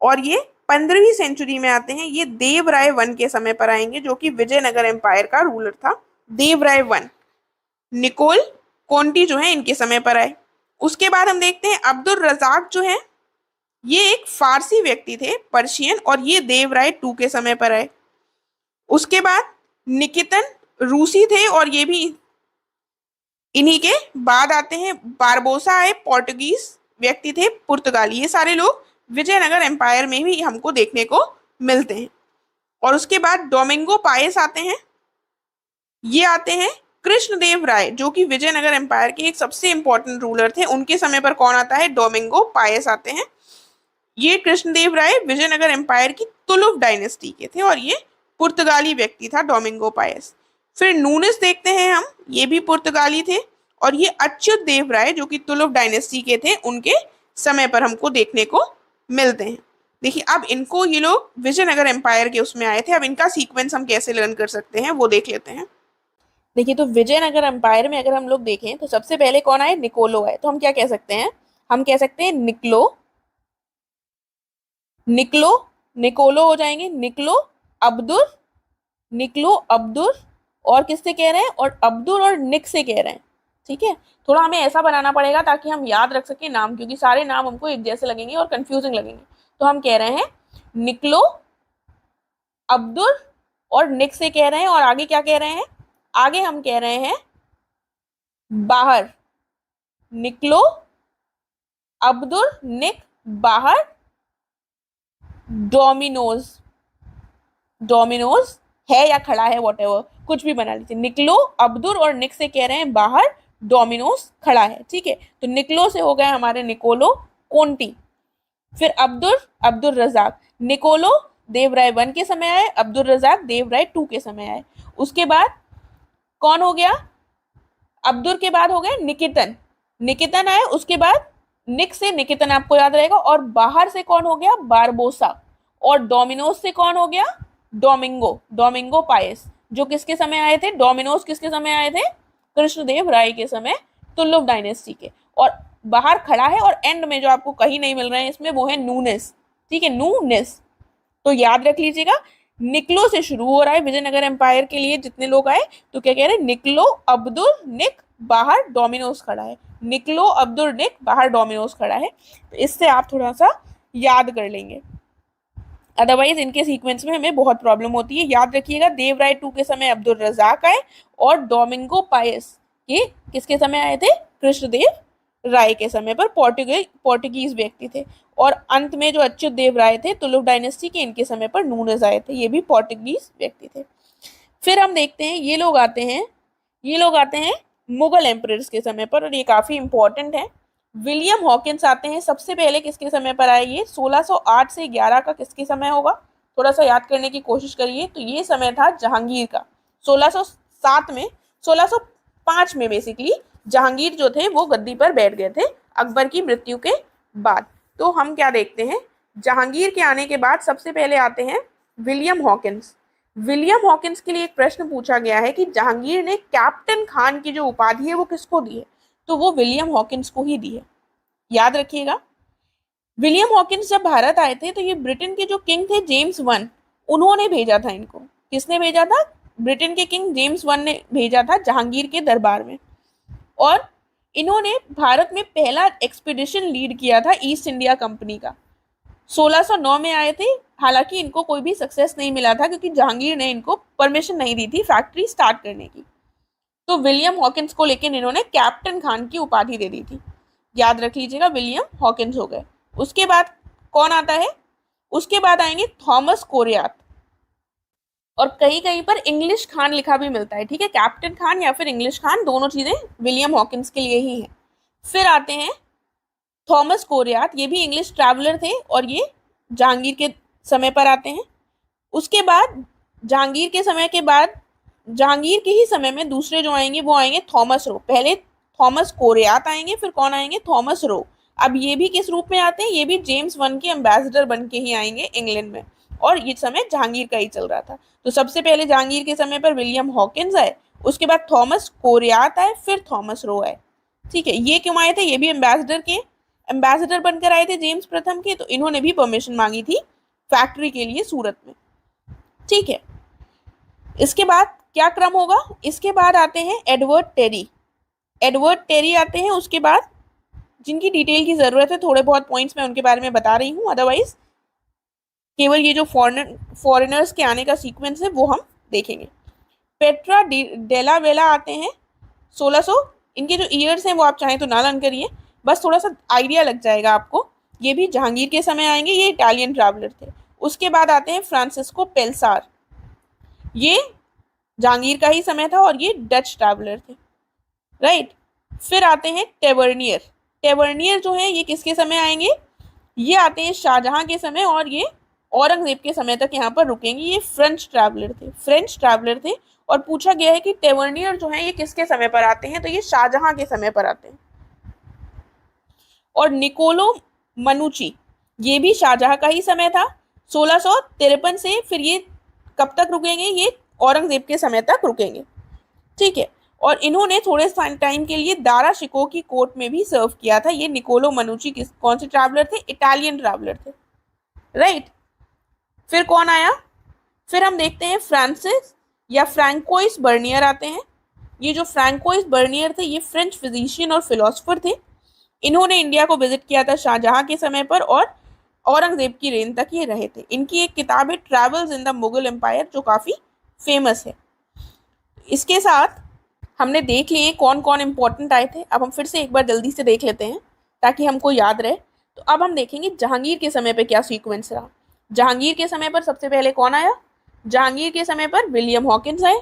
और ये 15वीं सेंचुरी में आते हैं। ये देवराय वन के समय पर आएंगे, जो कि विजयनगर एम्पायर का रूलर था, देवराय वन। निकोल कोंटी जो है इनके समय पर आए। उसके बाद हम देखते हैं अब्दुल रजाक जो है ये एक फारसी व्यक्ति थे, पर्शियन, और ये देवराय 2 के समय पर आए। उसके बाद निकितन रूसी थे, और ये भी इन्हीं के बाद आते हैं। बारबोसा आए, पोर्टुगीज व्यक्ति थे, पुर्तगाली। ये सारे लोग विजयनगर एम्पायर में भी हमको देखने को मिलते हैं। और उसके बाद डोमिंगो पायस आते हैं। ये आते हैं कृष्णदेव राय, जो कि विजयनगर एम्पायर के एक सबसे इंपॉर्टेंट रूलर थे। उनके समय पर कौन आता है, डोमिंगो पायस आते हैं। ये कृष्णदेव राय विजयनगर एम्पायर की तुलुव डायनेस्टी के थे, और ये पुर्तगाली व्यक्ति था डोमिंगो पायस। फिर नूनिस देखते हैं हम, ये भी पुर्तगाली थे, और ये अच्युत देव राय जो कि तुलुव डायनेस्टी के थे, उनके समय पर हमको देखने को मिलते हैं। देखिए, अब इनको ये लोग विजयनगर एम्पायर के उसमें आए थे। अब इनका सीक्वेंस हम कैसे लर्न कर सकते हैं वो देख लेते हैं। देखिए, तो विजयनगर एम्पायर में अगर हम लोग देखें तो सबसे पहले कौन आए, निकोलो आए। तो हम क्या कह सकते हैं, हम कह सकते हैं निकलो, निकोलो हो जाएंगे, निकलो अब्दुल, और किससे कह रहे हैं, और अब्दुल और निक से कह रहे हैं। ठीक है, थोड़ा हमें ऐसा बनाना पड़ेगा ताकि हम याद रख सके नाम, क्योंकि सारे नाम हमको एक जैसे लगेंगे और कंफ्यूजिंग लगेंगे। तो हम कह रहे हैं निकलो अब्दुल और निक से कह रहे हैं, और आगे क्या कह रहे हैं, आगे हम कह रहे हैं बाहर, निकलो, अब्दुल निक बाहर, डोमिनोज, डोमिनोज है या खड़ा है, वॉटेवर, कुछ भी बना लीजिए, निकलो, अब्दुल और निक से कह रहे हैं बाहर, डोमिनोज खड़ा है। ठीक है, तो निकलो से हो गए हमारे निकोलो कोंटी। फिर अब्दुल, अब्दुल रजाक, निकोलो देवराय 1 के समय आए, अब्दुल रजाक देवराय 2 के समय आए। उसके बाद कौन हो गया, अब्दुल के बाद हो गए निकेतन, निकेतन आए, उसके बाद निक से निकेतन आपको याद रहेगा, और बाहर से कौन हो गया, बारबोसा, और डोमिनोज से कौन हो गया, डोमिंगो, डोमिंगो पायस, जो किसके समय आए थे, डोमिनोज किसके समय आए थे, कृष्णदेव राय के समय, तुलुक डायनेस्टी के। और बाहर खड़ा है, और एंड में जो आपको कहीं नहीं मिल रहे हैं इसमें, वो है नूनेस। ठीक है, नूनेस, तो याद रख लीजिएगा, निकलो से शुरू हो रहा है विजयनगर एम्पायर के लिए जितने लोग आए, तो क्या कह रहे हैं, निकलो, अब्दुल निक बाहर, डोमिनोज खड़ा है, निकलो, अब्दुल निक बाहर, डोमिनोज खड़ा है। तो इससे आप थोड़ा सा याद कर लेंगे, अदरवाइज इनके सीक्वेंस में हमें बहुत प्रॉब्लम होती है। याद रखिएगा, देवराय 2 के समय अब्दुल रजाक आए, और डोमिंगो पायस ये किसके समय आए थे, कृष्णदेव राय के समय पर, पोर्टुगीज व्यक्ति थे। और अंत में जो अच्युत देव राय थे तुलुक डायनेस्टी के, इनके समय पर नूनेज आए थे, ये भी पोर्टुगीज व्यक्ति थे। फिर हम देखते हैं ये लोग आते हैं, ये लोग आते हैं मुगल एम्परर्स के समय पर, और ये काफी इंपॉर्टेंट है। विलियम हॉकिंस आते हैं, सबसे पहले किसके समय पर आए, ये 1608 से 11 का किसके समय होगा, थोड़ा सा याद करने की कोशिश करिए। तो ये समय था जहांगीर का, 1607 में, 1605 में बेसिकली जहांगीर जो थे वो गद्दी पर बैठ गए थे अकबर की मृत्यु के बाद। तो हम क्या देखते हैं, जहांगीर के आने के बाद सबसे पहले आते हैं विलियम हॉकिंस। विलियम हॉकिंस के लिए एक प्रश्न पूछा गया है कि जहांगीर ने कैप्टन खान की जो उपाधि है वो किसको दी है, तो वो विलियम हॉकिंस को ही दी है, याद रखिएगा। विलियम हॉकिंस जब भारत आए थे तो ये ब्रिटेन के जो किंग थे जेम्स 1, उन्होंने भेजा था इनको, किसने भेजा था, ब्रिटेन के किंग जेम्स 1 ने भेजा था जहांगीर के दरबार में। और इन्होंने भारत में पहला एक्सपीडिशन लीड किया था ईस्ट इंडिया कंपनी का, 1609 में आए थे। हालांकि इनको कोई भी सक्सेस नहीं मिला था क्योंकि जहांगीर ने इनको परमिशन नहीं दी थी फैक्ट्री स्टार्ट करने की। तो विलियम हॉकिंस को लेकर इन्होंने कैप्टन खान की उपाधि दे दी थी, याद रख लीजिएगा, विलियम हॉकिंस हो गए। उसके बाद कौन आता है, उसके बाद आएंगे थॉमस कोरियात, और कहीं कहीं पर इंग्लिश खान लिखा भी मिलता है। ठीक है, कैप्टन खान या फिर इंग्लिश खान, दोनों चीजें विलियम हॉकिंस के लिए ही हैं। फिर आते हैं थॉमस कोरियात, ये भी इंग्लिश ट्रैवलर थे और ये जहांगीर के समय पर आते हैं। उसके बाद जहांगीर के समय के बाद, जहांगीर के ही समय में दूसरे जो आएंगे वो आएंगे थॉमस रो। पहले थॉमस कोरियात आएंगे, फिर कौन आएंगे, थॉमस रो। अब ये भी किस रूप में आते हैं, ये भी जेम्स 1 के एम्बेसडर बन के ही आएंगे इंग्लैंड में, और ये समय जहांगीर का ही चल रहा था। तो सबसे पहले जहांगीर के समय पर विलियम हॉकिंस आए, उसके बाद थॉमस कोरियात आए, फिर थॉमस रो आए। ठीक है, ये क्यों आए थे, ये भी एम्बेसडर बनकर आए थे जेम्स प्रथम के, तो इन्होंने भी परमिशन मांगी थी फैक्ट्री के लिए सूरत में। ठीक है, इसके बाद क्या क्रम होगा, इसके बाद आते हैं एडवर्ड टेरी। एडवर्ड टेरी आते हैं, उसके बाद जिनकी डिटेल की जरूरत है, थोड़े बहुत पॉइंट्स मैं उनके बारे में बता रही हूँ, अदरवाइज केवल ये जो फॉरेनर्स के आने का सीक्वेंस है वो हम देखेंगे। पेट्रा डेला वेला आते हैं 1600, इनके जो ईयर्स हैं वो आप चाहें तो ना लर्न करिए, बस थोड़ा सा आइडिया लग जाएगा आपको। ये भी जहांगीर के समय आएंगे, ये इटालियन ट्रैवलर थे। उसके बाद आते हैं फ्रांसिस्को पेल्सार, ये जहांगीर का ही समय था और ये डच ट्रैवलर थे, राइट। फिर आते हैं टेवर्नियर। टेवर्नियर जो है ये किसके समय आएंगे, ये आते हैं शाहजहां के समय, और ये औरंगजेब के समय तक यहाँ पर रुकेंगे। ये फ्रेंच ट्रैवलर थे। और पूछा गया है कि टेवर्नियर जो है ये किसके समय पर आते हैं, तो ये शाहजहां के समय पर आते हैं। और निकोलो मनुची, ये भी शाहजहां का ही समय था, 1653 से। फिर ये कब तक रुकेंगे, ये औरंगजेब के समय तक रुकेंगे। ठीक है, और इन्होंने थोड़े टाइम के लिए दारा शिकोह की कोर्ट में भी सर्व किया था। ये निकोलो मनुची कौन से ट्रैवलर थे, इटालियन ट्रैवलर थे, राइट। फिर कौन आया, फिर हम देखते हैं फ्रांसिस या फ्रैंकोइस बर्नियर आते हैं। ये जो फ्रैंकोइस बर्नियर थे ये फ्रेंच फिजिशियन और फिलोसोफर थे। इन्होंने इंडिया को विजिट किया था शाहजहां के समय पर, और औरंगजेब की रेन तक ये रहे थे। इनकी एक किताब है travels in the Mughal empire, जो काफी फेमस है। इसके साथ हमने देख लिए कौन कौन इंपॉर्टेंट आए थे। अब हम फिर से एक बार जल्दी से देख लेते हैं ताकि हमको याद रहे। तो अब हम देखेंगे जहांगीर के समय पे क्या सीक्वेंस रहा। जहांगीर के समय पर सबसे पहले कौन आया? जहांगीर के समय पर विलियम हॉकिंस आए।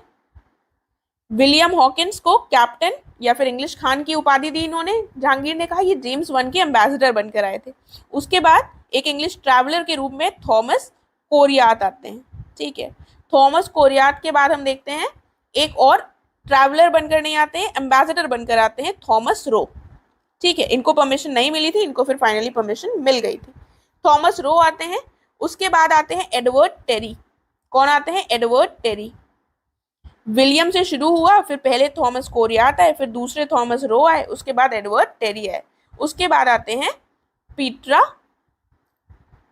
विलियम हॉकिंस को कैप्टन या फिर इंग्लिश खान की उपाधि दी इन्होंने। जहांगीर ने कहा ये जेम्स वन के एम्बेसडर बनकर आए थे। उसके बाद एक इंग्लिश ट्रैवलर के रूप में थॉमस कोरियाट आते हैं। ठीक है, थॉमस कोरियाट के बाद हम देखते हैं एक और ट्रैवलर बनकर नहीं आते हैं, एम्बेसडर बनकर आते हैं, थॉमस रो। ठीक है, इनको परमिशन नहीं मिली थी, इनको फिर फाइनली परमिशन मिल गई थी। थॉमस रो आते हैं। उसके बाद आते हैं एडवर्ड टेरी। कौन आते हैं? Edward Terry. विलियम से शुरू हुआ, फिर पहले थॉमस कोरियाट आए, फिर दूसरे थॉमस रो आए, उसके बाद एडवर्ड टेरी आए। उसके बाद आते हैं पीट्रा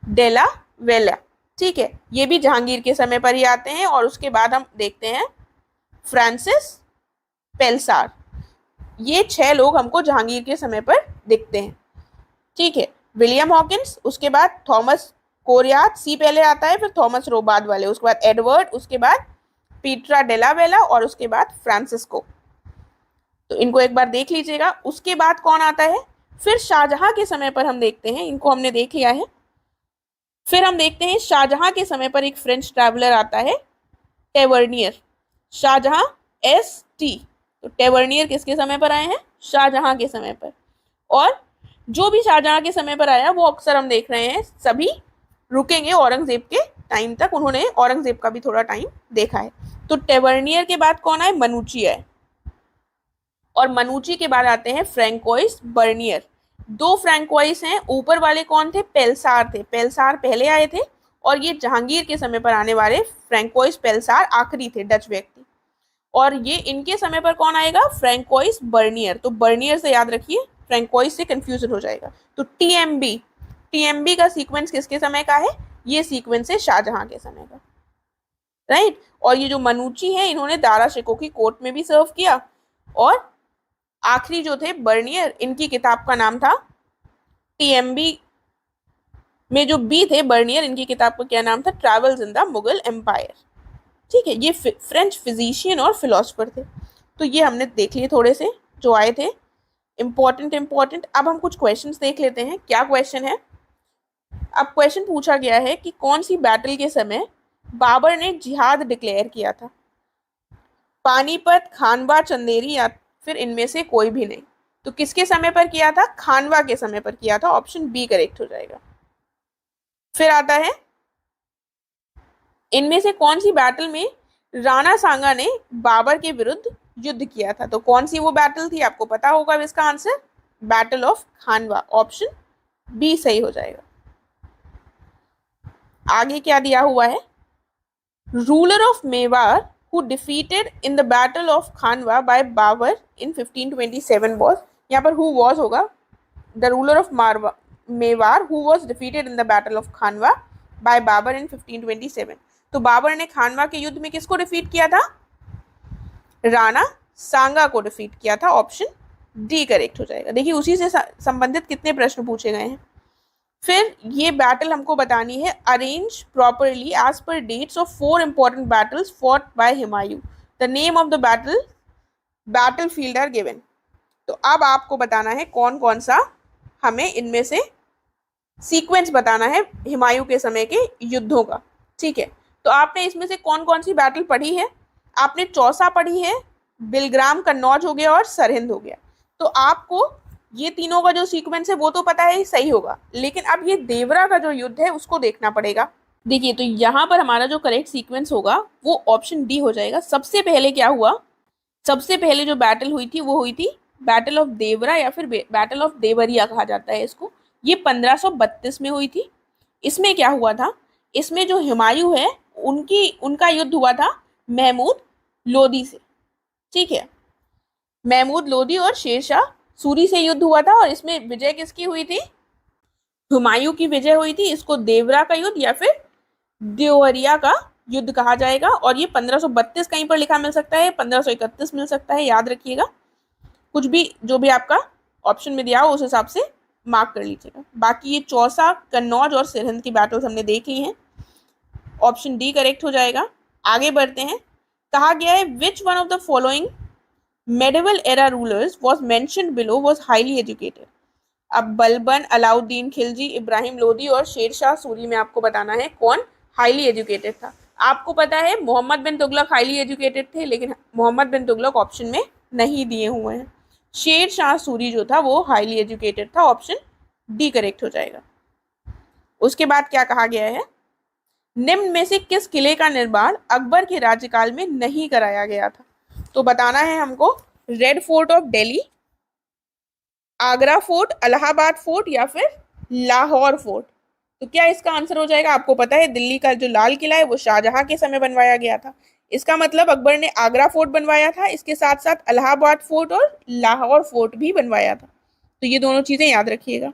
डेला वेला। ठीक है, ये भी जहांगीर के समय पर ही आते हैं। और उसके बाद हम देखते हैं फ्रांसिस पेल्सार। ये 6 लोग हमको जहांगीर के समय पर दिखते हैं। ठीक है, विलियम हॉकिंस, उसके बाद थॉमस कोरियाट, सी पहले आता है, फिर थॉमस रो बाद वाले, उसके बाद एडवर्ड, उसके बाद पीट्रा डेला वेला और उसके बाद फ्रांसिस्को। तो इनको एक बार देख लीजिएगा। उसके बाद कौन आता है? फिर शाहजहां के समय पर हम देखते हैं, इनको हमने देख लिया है। फिर हम देखते हैं शाहजहां के समय पर एक फ्रेंच ट्रैवलर आता है, टेवर्नियर। शाहजहां ST। तो टेवर्नियर किसके समय पर आए हैं? शाहजहां के समय पर। और जो भी शाहजहां के समय पर आया वो अक्सर हम देख रहे हैं सभी रुकेंगे औरंगजेब के टाइम तक। उन्होंने औरंगजेब का भी थोड़ा टाइम देखा है। तो टेवर्नियर के बाद कौन आए? मनुची आए। और मनुची के बाद आते हैं फ्रैंकोइस बर्नियर। 2 फ्रैंकोइस हैं। ऊपर वाले कौन थे? पेल्सार थे। पेल्सार पहले आए थे और ये जहांगीर के समय पर आने वाले फ्रैंकोइस पेल्सार आखिरी थे, डच व्यक्ति। और ये इनके समय पर कौन आएगा? François Bernier. तो बर्नियर से याद रखिए, फ्रैंकोइस से कंफ्यूजन हो जाएगा। तो टीएमबी का सीक्वेंस किसके समय का है? ये सीक्वेंस है शाहजहां के समय का, राइट। और ये जो मनुची है इन्होंने दारा शिकोह की कोर्ट में भी सर्व किया। और आखिरी जो थे बर्नियर, इनकी किताब का नाम था टीएमबी में जो बी थे बर्नियर, इनकी किताब का क्या नाम था? Travels in the Mughal empire. ठीक है, ये फ्रेंच फिजिशियन और फिलोसफर थे। तो ये हमने देख लिए थोड़े से जो आए थे इम्पोर्टेंट। अब हम कुछ क्वेश्चंस देख लेते हैं। क्या क्वेश्चन है? अब क्वेश्चन पूछा गया है कि कौन सी बैटल के समय बाबर ने जिहाद डिक्लेयर किया था? पानीपत, खानवा, चंदेरी या फिर इनमें से कोई भी नहीं। तो किसके समय पर किया था? खानवा के समय पर किया था। ऑप्शन बी करेक्ट हो जाएगा। फिर आता है इनमें से कौन सी बैटल में राणा सांगा ने बाबर के विरुद्ध युद्ध किया था? तो कौन सी वो बैटल थी? आपको पता होगा इसका answer, battle of Khanwa. Option B सही हो जाएगा। आगे क्या दिया हुआ है? Ruler of Mewar who defeated in the battle of Khanwa by Babur in 1527 was, यहाँ पर who was होगा, the ruler of Mewar who was defeated in the battle of Khanwa by Babur in 1527। तो बाबर ने खानवा के युद्ध में किसको डिफीट किया था? राणा सांगा को डिफीट किया था। ऑप्शन डी करेक्ट हो जाएगा। देखिए उसी से संबंधित कितने प्रश्न पूछे गए हैं। फिर ये बैटल हमको बतानी है arrange properly as per dates of 4 important battles fought by Humayun. The name of the battle field are given. तो अब आपको बताना है कौन कौन सा हमें इनमें से सीक्वेंस बताना है हुमायूं के समय के युद्धों का। ठीक है, तो आपने इसमें से कौन कौन सी बैटल पढ़ी है? आपने चौसा पढ़ी है, बिलग्राम, कन्नौज हो गया और सरहिंद हो गया। तो आपको ये तीनों का जो सीक्वेंस है वो तो पता है, सही होगा। लेकिन अब ये देवरा का जो युद्ध है उसको देखना पड़ेगा। देखिए तो यहाँ पर हमारा जो करेक्ट सीक्वेंस होगा वो ऑप्शन डी हो जाएगा। सबसे पहले क्या हुआ? सबसे पहले जो बैटल हुई थी वो हुई थी बैटल ऑफ देवरा या फिर बैटल ऑफ देवरिया कहा जाता है इसको। ये 1532 में हुई थी। इसमें क्या हुआ था? इसमें जो हुमायूं है उनका युद्ध हुआ था महमूद लोदी से। ठीक है, महमूद लोदी और शेरशाह सूरी से युद्ध हुआ था। और इसमें विजय किसकी हुई थी? हुमायूं की विजय हुई थी। इसको देवरा का युद्ध या फिर देवरिया का युद्ध कहा जाएगा। और ये 1532 कहीं पर लिखा मिल सकता है, 1531 मिल सकता है, याद रखिएगा। कुछ भी जो भी आपका ऑप्शन में दिया हो उस हिसाब से मार्क कर लीजिएगा। बाकी ये चौसा, कन्नौज और सिरहिंद की बैटल्स हमने देख ली हैं। ऑप्शन डी करेक्ट हो जाएगा। आगे बढ़ते हैं। कहा गया है which one of the following medieval era rulers was mentioned below was highly educated। अब बलबन, अलाउद्दीन खिलजी, इब्राहिम लोदी और शेरशाह सूरी में आपको बताना है कौन हाईली एजुकेटेड था। आपको पता है मोहम्मद बिन तुगलक हाईली एजुकेटेड थे, लेकिन मोहम्मद बिन तुगलक ऑप्शन में नहीं दिए हुए हैं। शेरशाह सूरी जो था वो हाईली एजुकेटेड था। ऑप्शन डी करेक्ट हो जाएगा। उसके बाद क्या कहा गया है, निम्न में से किस किले का निर्माण अकबर के राज्यकाल में नहीं कराया गया था। तो बताना है हमको red fort of Delhi, Agra fort, Allahabad fort या फिर लाहौर फोर्ट। तो क्या इसका आंसर हो जाएगा, आपको पता है दिल्ली का जो लाल किला है वो शाहजहां के समय बनवाया गया था। इसका मतलब अकबर ने आगरा फोर्ट बनवाया था, इसके साथ साथ इलाहाबाद फोर्ट और लाहौर फोर्ट भी बनवाया था। तो ये दोनों चीजें याद रखिएगा।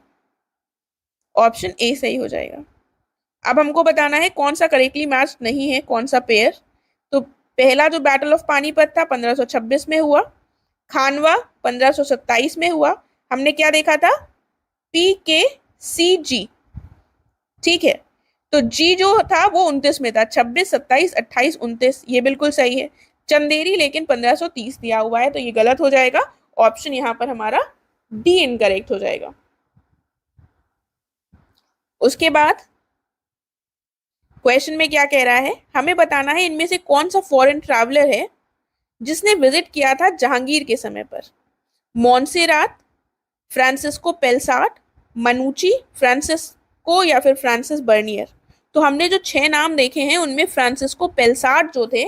ऑप्शन ए सही हो जाएगा। अब हमको बताना है कौन सा करेक्टली मैच नहीं है, कौन सा पेयर। तो पहला जो बैटल ऑफ पानीपत था 1526 में हुआ, खानवा 1527 में हुआ। हमने क्या देखा था, PKCG, ठीक है। तो जी जो था वो 29 में था, 26, 27, 28, 29, ये बिल्कुल सही है। चंदेरी लेकिन 1530 दिया हुआ है, तो ये गलत हो जाएगा। ऑप्शन यहाँ पर हमारा डी इनकरेक्ट हो जाएगा। उसके बाद क्वेश्चन में क्या कह रहा है, हमें बताना है इनमें से कौन सा फॉरेन ट्रैवलर है जिसने विजिट किया था जहांगीर के समय पर। मोंसेरात, फ्रांसिस्को पेलसाट, मनुची, फ्रांसिस्को या फिर फ्रांसिस बर्नियर। तो हमने जो 6 नाम देखे हैं उनमें फ्रांसिस्को पेलसाट जो थे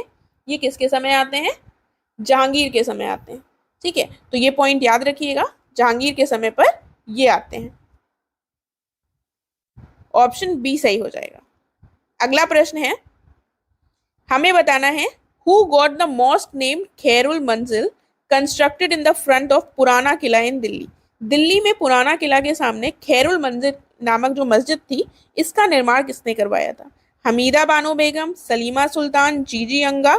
ये किसके समय आते हैं, जहांगीर के समय आते हैं। ठीक है, तो ये पॉइंट याद रखिएगा, जहांगीर के समय पर ये आते हैं। ऑप्शन बी सही हो जाएगा। अगला प्रश्न है, हमें बताना है who got the mosque name Khairul Manzil constructed in the front of Purana Qila इन दिल्ली। दिल्ली में पुराना किला के सामने खैरुल मंजिल नामक जो मस्जिद थी इसका निर्माण किसने करवाया था। हमीदा बानो बेगम, सलीमा सुल्तान, जीजी अंगा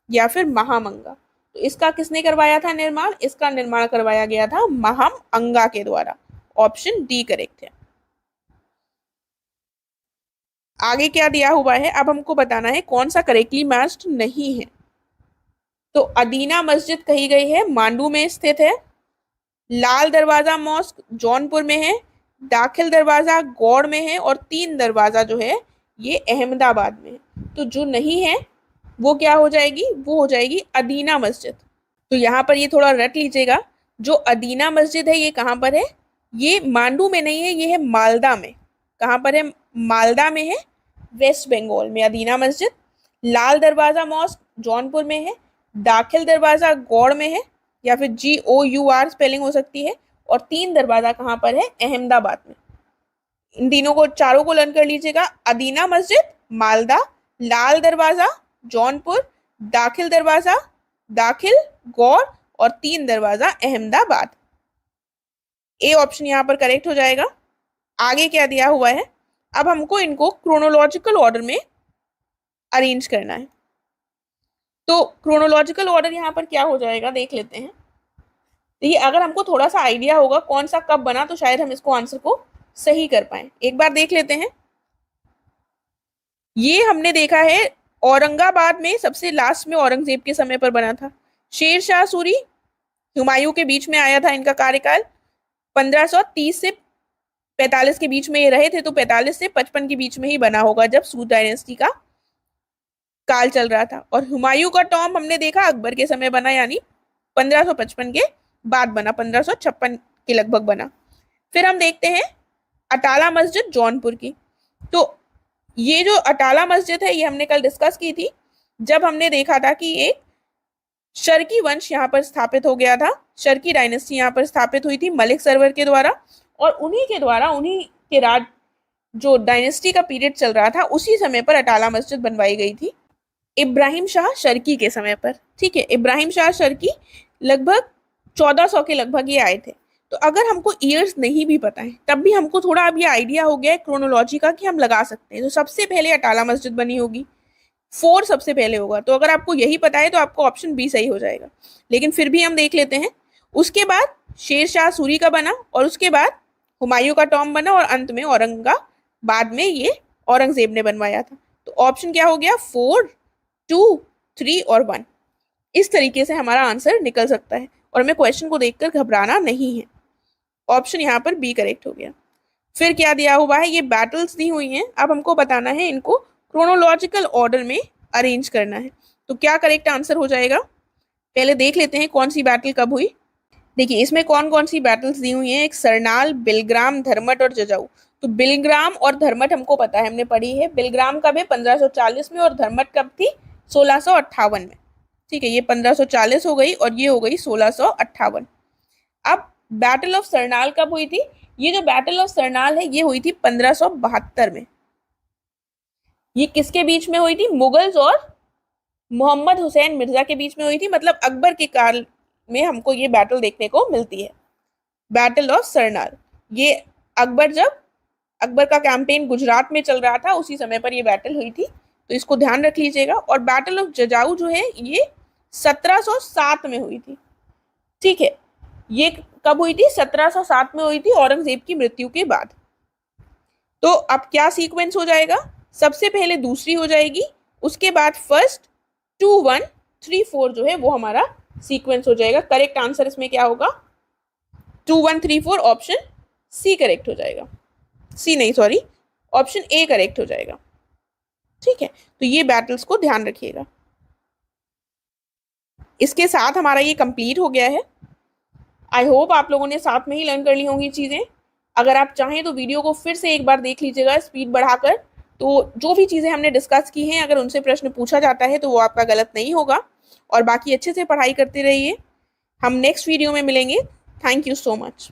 या फिर महामंगा। तो इसका किसने करवाया था निर्माण, इसका निर्माण करवाया गया था महम अंगा के द्वारा। ऑप्शन डी करेक्ट है। आगे क्या दिया हुआ है, अब हमको बताना है कौन सा करेक्टली मैच्ड नहीं है। तो अदीना मस्जिद कही गई है मांडू में स्थित है, लाल दरवाजा मॉस्क जौनपुर में है, दाखिल दरवाजा गौड़ में है और 3 दरवाजा जो है ये अहमदाबाद में है। तो जो नहीं है वो क्या हो जाएगी, वो हो जाएगी अदीना मस्जिद। तो यहाँ पर ये थोड़ा रट लीजिएगा, जो अदीना मस्जिद है ये कहाँ पर है, ये मांडू में नहीं है, ये है मालदा में। कहाँ पर है, मालदा में है, वेस्ट बंगाल में अदीना मस्जिद। लाल दरवाजा मॉस्क जौनपुर में है, दाखिल दरवाजा गौड़ में है या फिर GOUR स्पेलिंग हो सकती है, और 3 दरवाजा कहाँ पर है, अहमदाबाद में। इन तीनों को, चारों को लर्न कर लीजिएगा, अदीना मस्जिद मालदा, लाल दरवाजा जौनपुर, दाखिल दरवाजा दाखिल गौड़ और 3 दरवाजा अहमदाबाद। ए ऑप्शन यहाँ पर करेक्ट हो जाएगा। आगे क्या दिया हुआ है, अब हमको इनको क्रोनोलॉजिकल ऑर्डर में अरेंज करना है। तो क्रोनोलॉजिकल ऑर्डर यहाँ पर क्या हो जाएगा देख लेते हैं। देखिए, अगर हमको थोड़ा सा आइडिया होगा कौन सा कब बना तो शायद हम इसको आंसर को सही कर पाए। एक बार देख लेते हैं। ये हमने देखा है औरंगाबाद में सबसे लास्ट में औरंगजेब के समय पर बना था। शेरशाह सूरी हुमायूं के बीच में आया था, इनका कार्यकाल 1530 से 45 के बीच में ये रहे थे, तो 45 से 55 के बीच में ही बना होगा जब सूद डायनेस्टी का काल चल रहा था। और हुमायूं का टॉम हमने देखा अकबर के समय बना, यानी 1555 के बाद बना, 1556 के लगभग बना। फिर हम देखते हैं अटाला मस्जिद जौनपुर की। तो ये जो अटाला मस्जिद है ये हमने कल डिस्कस की थी, जब हमने देखा था कि एक शर्की वंश यहाँ पर स्थापित हो गया था, शर्की डायनेस्टी यहाँ पर स्थापित हुई थी मलिक सरवर के द्वारा, और उन्हीं के द्वारा, उन्हीं के राज जो डायनेस्टी का पीरियड चल रहा था उसी समय पर अटाला मस्जिद बनवाई गई थी इब्राहिम शाह शर्की के समय पर। ठीक है, इब्राहिम शाह शर्की लगभग 1400 के लगभग ये आए थे। तो अगर हमको ईयर्स नहीं भी पता है तब भी हमको थोड़ा अब ये आइडिया हो गया है क्रोनोलॉजी का कि हम लगा सकते हैं। तो सबसे पहले अटाला मस्जिद बनी होगी, 4 सबसे पहले होगा। तो अगर आपको यही पता है तो आपको ऑप्शन बी सही हो जाएगा, लेकिन फिर भी हम देख लेते हैं। उसके बाद शेरशाह सूरी का बना और उसके बाद हुमायूं का टॉम बना और अंत में औरंगाबाद में ये औरंगजेब ने बनवाया था। तो ऑप्शन क्या हो गया, 4, 2, 3 और 1। इस तरीके से हमारा आंसर निकल सकता है और हमें क्वेश्चन को देखकर घबराना नहीं है। ऑप्शन यहाँ पर बी करेक्ट हो गया। फिर क्या दिया हुआ है, ये बैटल्स दी हुई हैं, अब हमको बताना है इनको क्रोनोलॉजिकल ऑर्डर में अरेंज करना है। तो क्या करेक्ट आंसर हो जाएगा, पहले देख लेते हैं कौन सी बैटल कब हुई। देखिए इसमें कौन कौन सी बैटल्स दी हुई हैं, एक सरनाल, बिलग्राम, धर्मट और जजाऊ। तो बिलग्राम और धर्मट हमको पता है, हमने पढ़ी है। बिलग्राम कब है, 1540 में, और धर्मट कब थी, 1658 में। ठीक है, ये 1540 हो गई और ये हो गई 1658। अब बैटल ऑफ सरनाल कब हुई थी, ये जो बैटल ऑफ सरनाल है ये हुई थी 1572 में। ये किसके बीच में हुई थी, मुगल्स और मोहम्मद हुसैन मिर्जा के बीच में हुई थी, मतलब अकबर के काल में हमको ये बैटल देखने को मिलती है, बैटल ऑफ सरनाल। ये अकबर का कैंपेन गुजरात में चल रहा था, उसी समय पर ये बैटल हुई थी, तो इसको ध्यान रख लीजिएगा। और बैटल ऑफ जजाऊ जो है ये 1707 में हुई थी। ठीक है, ये कब हुई थी, 1707 में हुई थी, औरंगजेब की मृत्यु के बाद। तो अब क्या सीक्वेंस हो जाएगा, सबसे पहले दूसरी हो जाएगी, उसके बाद फर्स्ट, 2, 1, 3, 4 जो है वो हमारा सीक्वेंस हो जाएगा। करेक्ट आंसर इसमें क्या होगा, 2, 1, 3, 4, ऑप्शन सी करेक्ट हो जाएगा। सी नहीं, सॉरी, ऑप्शन ए करेक्ट हो जाएगा। ठीक है, तो ये बैटल्स को ध्यान रखिएगा। इसके साथ हमारा ये कंप्लीट हो गया है। आई होप आप लोगों ने साथ में ही लर्न कर ली होंगी चीज़ें। अगर आप चाहें तो वीडियो को फिर से एक बार देख लीजिएगा स्पीड बढ़ाकर, तो जो भी चीज़ें हमने डिस्कस की हैं अगर उनसे प्रश्न पूछा जाता है तो वो आपका गलत नहीं होगा। और बाकी अच्छे से पढ़ाई करते रहिए। हम नेक्स्ट वीडियो में मिलेंगे। Thank you so much.